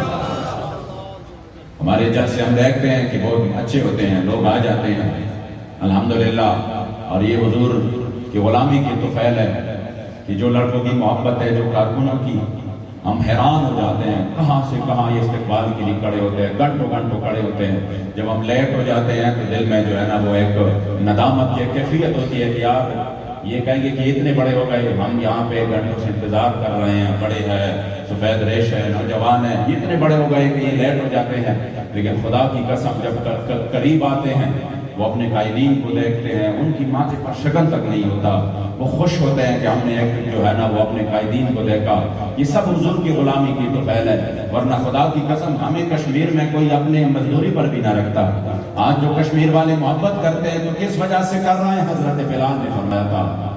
ہمارے جلسے ہم دیکھتے ہیں کہ بہت اچھے ہوتے ہیں، لوگ آ جاتے ہیں الحمدللہ، اور یہ حضور کی غلامی کی طفیل ہے کہ جو لڑکوں کی محبت ہے، جو کارکنوں کی، ہم حیران ہو جاتے ہیں کہاں سے کہاں یہ استقبال کے لیے کھڑے ہوتے ہیں، گھنٹوں گھنٹوں کھڑے ہوتے ہیں۔ جب ہم لیٹ ہو جاتے ہیں تو دل میں جو ہے نا وہ ایک ندامت کی کیفیت ہوتی ہے کہ یار یہ کہیں گے کہ اتنے بڑے ہو گئے، ہم یہاں پہ گھنٹوں سے انتظار کر رہے ہیں، بڑے ہیں، سفید ریش ہے، نوجوان ہیں، اتنے بڑے ہو گئے کہ یہ لیٹ ہو جاتے ہیں۔ لیکن خدا کی قسم جب قریب آتے ہیں وہ اپنے قائدین کو دیکھتے ہیں، ان کی ماتھے پر شگن تک نہیں ہوتا، وہ خوش ہوتے ہیں کہ ہم نے ایک جو ہے نا وہ اپنے قائدین کو دیکھا۔ یہ سب حضور کی غلامی کی طفیل ہے، ورنہ خدا کی قسم ہمیں کشمیر میں کوئی اپنے مزدوری پر بھی نہ رکھتا۔ آج جو کشمیر والے محبت کرتے ہیں تو کس وجہ سے کر رہے ہیں؟ حضرت بلال نے فرمایا تھا،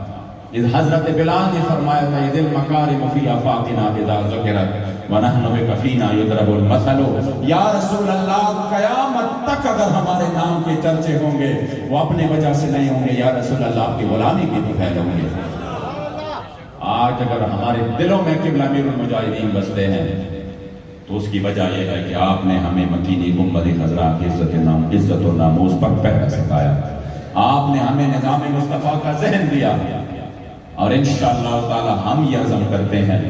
حضرت بلال نے فرمایا تھا اذ المکارم فی آفاقنا اذا ذکرت وَنَحْنُ بِكَفِينَا يُضْرَبُ الْمَثَلُ۔ یا رسول اللہ قیامت تک اگر ہمارے نام کے چرچے ہوں گے وہ اپنے وجہ سے نہیں ہوں گے، یا رسول اللہ آپ کی غلامی کی طفیل ہوں گے۔ آج اگر ہمارے دلوں میں قبلہ امیر المجاہدین بستے ہیں تو اس کی وجہ یہ ہے کہ آپ نے ہمیں مکینی گنبد خضراء کی عزت و ناموس پر پہرا سکھایا، آپ نے ہمیں نظام مصطفیٰ کا ذہن دیا، اور انشاءاللہ تعالی ہم یہ عزم کرتے ہیں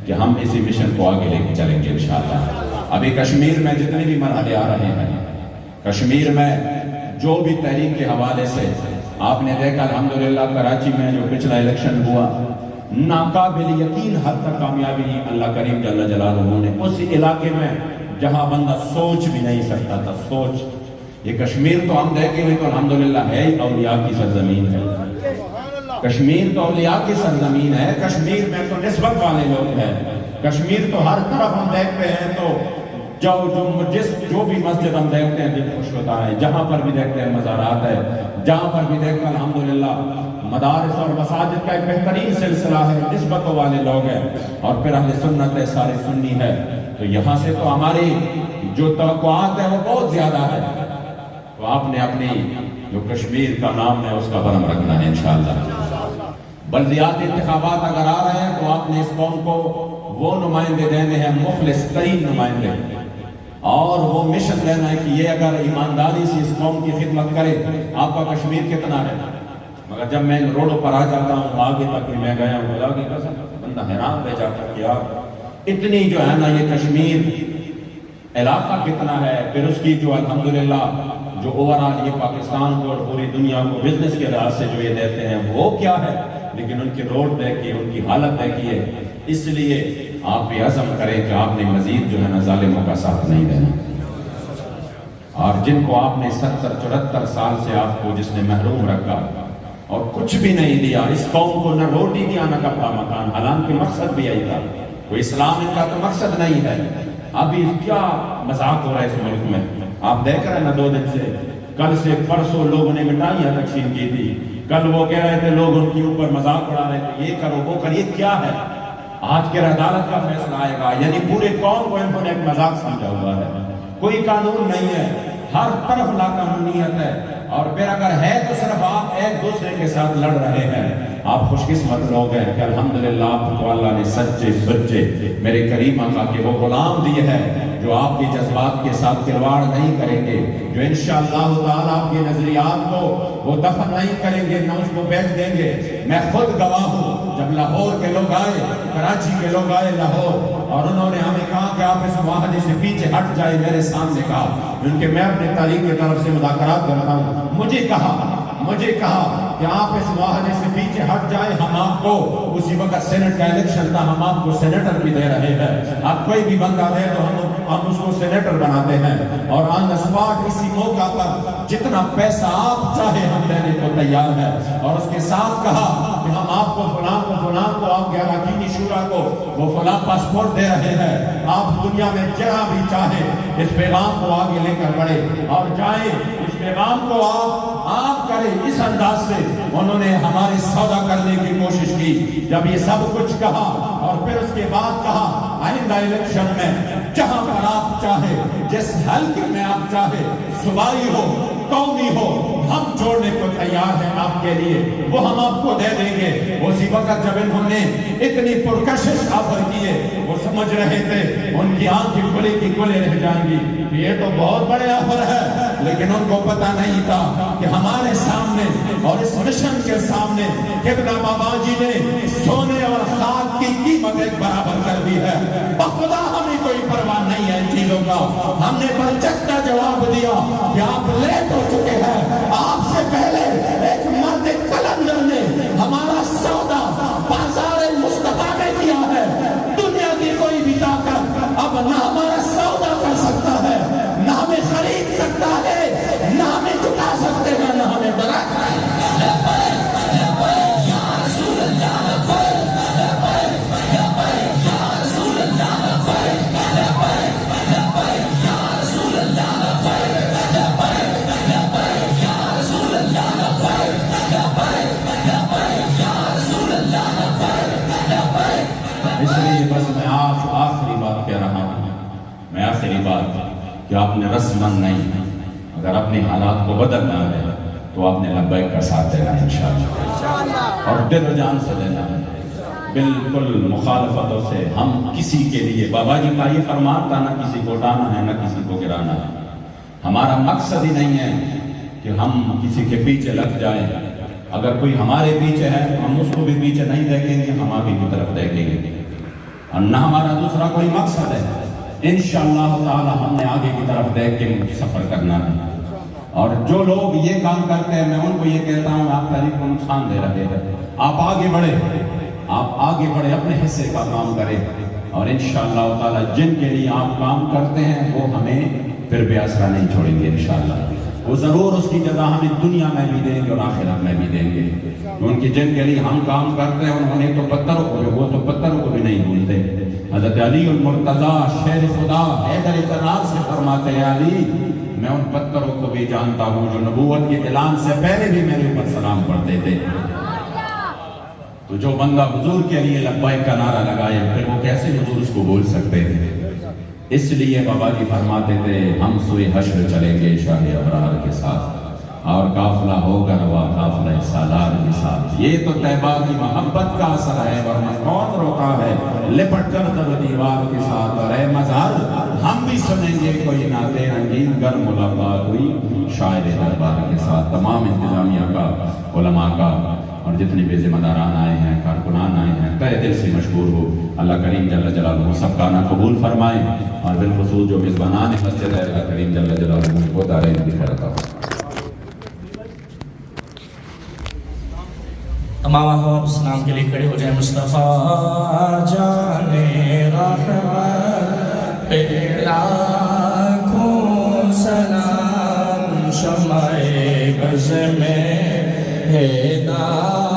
کہ ہم اسی مشن کو آگے لے کے چلیں گے انشاءاللہ۔ ابھی کشمیر میں جتنے بھی مرحلے آ رہے ہیں، کشمیر میں جو بھی تحریک کے حوالے سے آپ نے دیکھا الحمدللہ کراچی میں جو پچھلا الیکشن ہوا، ناقابل یقین حد تک کامیابی اللہ کریم جل جلالہ نے اس علاقے میں جہاں بندہ سوچ بھی نہیں سکتا تھا، سوچ۔ یہ کشمیر تو ہم دیکھیں گے تو الحمدللہ ہے اولیاء کی سرزمین ہے، کشمیر تو اولیاء کی سرزمین ہے، کشمیر میں تو نسبت والے لوگ ہیں، کشمیر تو ہر طرف ہم دیکھتے ہیں تو جو بھی مسجد ہم دیکھتے ہیں دل خوش ہوتا ہے، جہاں پر بھی دیکھتے ہیں مزارات ہے، جہاں پر بھی دیکھتے ہیں الحمدللہ مدارس اور مساجد کا ایک بہترین سلسلہ ہے، نسبتوں والے لوگ ہیں، اور پھر اہل سنت ہے، سارے سنی ہے، تو یہاں سے تو ہماری جو توقعات ہے وہ بہت زیادہ ہے۔ تو آپ نے اپنی جو کشمیر کا نام ہے اس کا برہم رکھنا ہے انشاءاللہ۔ بلدیاتی انتخابات اگر آ رہے ہیں تو آپ نے اس قوم کو وہ نمائندے دینے ہیں، مخلص ترین نمائندے، اور وہ مشن دینا ہے کہ یہ اگر ایمانداری سے اس قوم کی خدمت کرے۔ آپ کا کشمیر کتنا ہے، مگر جب میں روڈوں پر آ جاتا ہوں آگے تک بھی میں گیا ہوں، خدا کی قسم بندہ حیران رہ جاتا کہ یار اتنی جو ہے نا یہ کشمیر علاقہ کتنا ہے، پھر اس کی جو الحمدللہ جو اوورآل یہ پاکستان کو اور پوری دنیا کو بزنس کے لحاظ سے جو یہ دیتے ہیں وہ کیا ہے، لیکن ان کی روڈ دیکھیے، ان کی حالت دیکھیے۔ اس لیے آپ یہ عزم کریں کہ آپ نے مزید جو ہے نا ظالموں کا ساتھ نہیں دینا، اور جن کو آپ نے 70-74 سال سے آپ کو جس نے محروم رکھا اور کچھ بھی نہیں دیا، اس قوم کو نہ روٹی دیا نہ کپڑا مکان، حالانکہ مقصد بھی یہی تھا، کوئی اسلام ان کا تو مقصد نہیں ہے۔ ابھی کیا مذاق ہو رہا ہے اس ملک میں، آپ دیکھ رہے ہیں نا 2 دن سے، کل سے پرسوں لوگوں نے مٹھائیاں تقسیم کی تھی، کل وہ کہہ رہے تھے لوگ ان کے اوپر مذاق اڑا رہے تھے، یہ کرو وہ کرو، یہ کیا ہے؟ آج کے عدالت کا فیصلہ آئے گا، یعنی پورے قوم کو انہوں نے ایک مذاق سمجھا ہوا ہے، کوئی قانون نہیں ہے، ہر طرف لاقانونیت ہے، اور پھر اگر ہے تو صرف آپ ایک دوسرے کے ساتھ لڑ رہے ہیں۔ آپ خوش قسمت لوگ ہیں کہ الحمدللہ آپ کو اللہ نے سچے سچے میرے کریم آقا کے وہ غلام دیے ہیں جو آپ کے جذبات کے ساتھ کھلواڑ نہیں کریں گے، جو انشاءاللہ تعالیٰ آپ کے نظریات کو وہ دفن نہیں کریں گے، نہ اس کو بیچ دیں گے۔ میں خود گواہ ہوں، جب لاہور کے لوگ آئے، کراچی کے لوگ آئے لاہور، اور انہوں نے ہمیں کہا کہ آپ اس معاہدے سے پیچھے ہٹ جائے، میرے سامنے کہا، ان کے میں اپنے تاریخ کی طرف سے مذاکرات کرتا ہوں، مجھے کہا کہ آپ اس معاہدے سے پیچھے ہٹ جائیں، ہم آپ کو اسی وقت سینٹ کا الیکشن تھا، ہم آپ کو سینیٹر بھی دے رہے ہیں، آپ کوئی بھی بندہ دے تو ہم اس کو سینیٹر بناتے ہیں، اور آن اسپاٹ اسی موقع پر جتنا پیسہ آپ چاہے ہم دینے کو تیار ہیں، اور اس کے ساتھ کہا کہ ہم آپ کو فلاں کو آپ کے اراکینی شورا کو وہ فلاں پاسپورٹ دے رہے ہیں، آپ دنیا میں جہاں بھی چاہے اس پیغام کو آگے لے کر بڑھے اور جائیں، اس پیغام کو آپ کریں۔ اس انداز سے انہوں نے ہمارے سودا کرنے کی کوشش کی۔ جب یہ سب کچھ کہا اور پھر اس کے بعد کہا آئندہ الیکشن میں جہاں پر آپ چاہے، جس حلقے میں آپ چاہے، صوبائی ہو قومی ہو، ہم چھوڑنے کو تیار ہیں، آپ کے لیے وہ ہم آپ کو دے دیں گے. اسی وقت جب انہوں نے اتنی پرکشش آفر کیے وہ سمجھ رہے تھے ان کی آنکھ کھلی کی کھلے رہ جائیں گی, یہ تو بہت بڑے آفر ہے, لیکن ان کو پتہ نہیں تھا کہ ہمارے سامنے اور اس مشن کے سامنے قبلہ بابا جی نے سونے اور خاک کی قیمت ایک برابر کر دی ہے. بخدا ہمیں کوئی پرواہ نہیں ہے ان چیزوں کا. ہم نے برجستہ جواب دیا کہ آپ لیٹ ہو چکے ہیں. آپ سے پہلے ایک مرد قلندر نے ہمارا سودا بازار مصطفیٰ میں کیا ہے. دنیا کی کوئی بھی طاقت اب نہ ہمارا سودا کر سکتا ہے, نہ ہمیں خرید سکتا ہے, نہ ہمیں چکا سکتے ہیں, نہ ہمیں ڈرا سکتے ہیں. اس لیے بس میں آخری بات کہہ رہا ہوں, میں آخری بات کہ آپ نے رسمن نہیں, اگر اپنے حالات کو بدلنا ہے تو آپ نے لبیک کا ساتھ دینا ہے انشاءاللہ, اور دل و جان سے دینا ہے, بالکل مخالفتوں سے. ہم کسی کے لیے بابا جی کا یہ فرمان تھا, نہ کسی کو ڈانا ہے نہ کسی کو گرانا ہے. ہمارا مقصد ہی نہیں ہے کہ ہم کسی کے پیچھے لگ جائیں. اگر کوئی ہمارے پیچھے ہے تو ہم اس کو بھی پیچھے نہیں دیکھیں گے, ہم آگے کی طرف دیکھیں گے, اور نہ ہمارا دوسرا کوئی مقصد ہے. انشاءاللہ تعالی ہم نے آگے کی طرف دیکھ کے سفر کرنا ہے. اور جو لوگ یہ کام کرتے ہیں میں ان کو یہ کہتا ہوں آپ تاریخ کو نقصان دے رہے ہیں. آپ آگے بڑھے, آپ آگے بڑھے, اپنے حصے کا کام کریں, اور انشاءاللہ تعالی جن کے لیے آپ کام کرتے ہیں وہ ہمیں پھر بے آسرا نہیں چھوڑیں گے انشاءاللہ. وہ ضرور اس کی جزا ہمیں دنیا میں بھی دیں گے اور آخرت میں بھی دیں گے. ان کی جن کے لیے ہم کام کرتے ہیں انہوں نے تو پتھروں کو, وہ تو پتھروں کو بھی نہیں بھولتے. حضرت علی المرتضیٰ شیر خدا حیدر کرار سے فرماتے ہیں علی میں ان پتھروں کو بھی جانتا ہوں جو نبوت کے اعلان سے پہلے بھی میرے اوپر سلام پڑھتے تھے. تو جو بندہ حضور کے لیے لبیک کا نعرہ لگائے پھر وہ کیسے حضور اس کو بول سکتے تھے. اس لیے بابا جی فرماتے تھے ہم سوئے حشر چلیں گے شاہ ابرار کے ساتھ, اور قافلہ ہوگا روا قافلہ سالار کے ساتھ. یہ تو طیبہ کی محبت کا اثر ہے, ورنہ کون روکا ہے لپٹ کر در دیوار کے ساتھ. اور اے مزار ہم بھی سنیں گے کوئی نعتِ رنگین گر ملاقات ہوئی شاعر دربار کے ساتھ. تمام انتظامیہ کا, علماء کا, اور جتنے بھی ذمہ داران آئے ہیں, کارکنان آئے ہیں, تہ دل سے مشکور ہو. اللہ کریم جل جلالہ سب کا نا قبول فرمائے, اور بالخصوص جو میزبانان مسجد ہے اللہ کریم جل جلالہ کو دارین کی خیر عطا فرمائے. تمام احباب اسلام کے لیے کھڑے ہو جائیں. مصطفیٰ جان رحمت پہ لاکھوں سلام, شمع بز میں ہدایت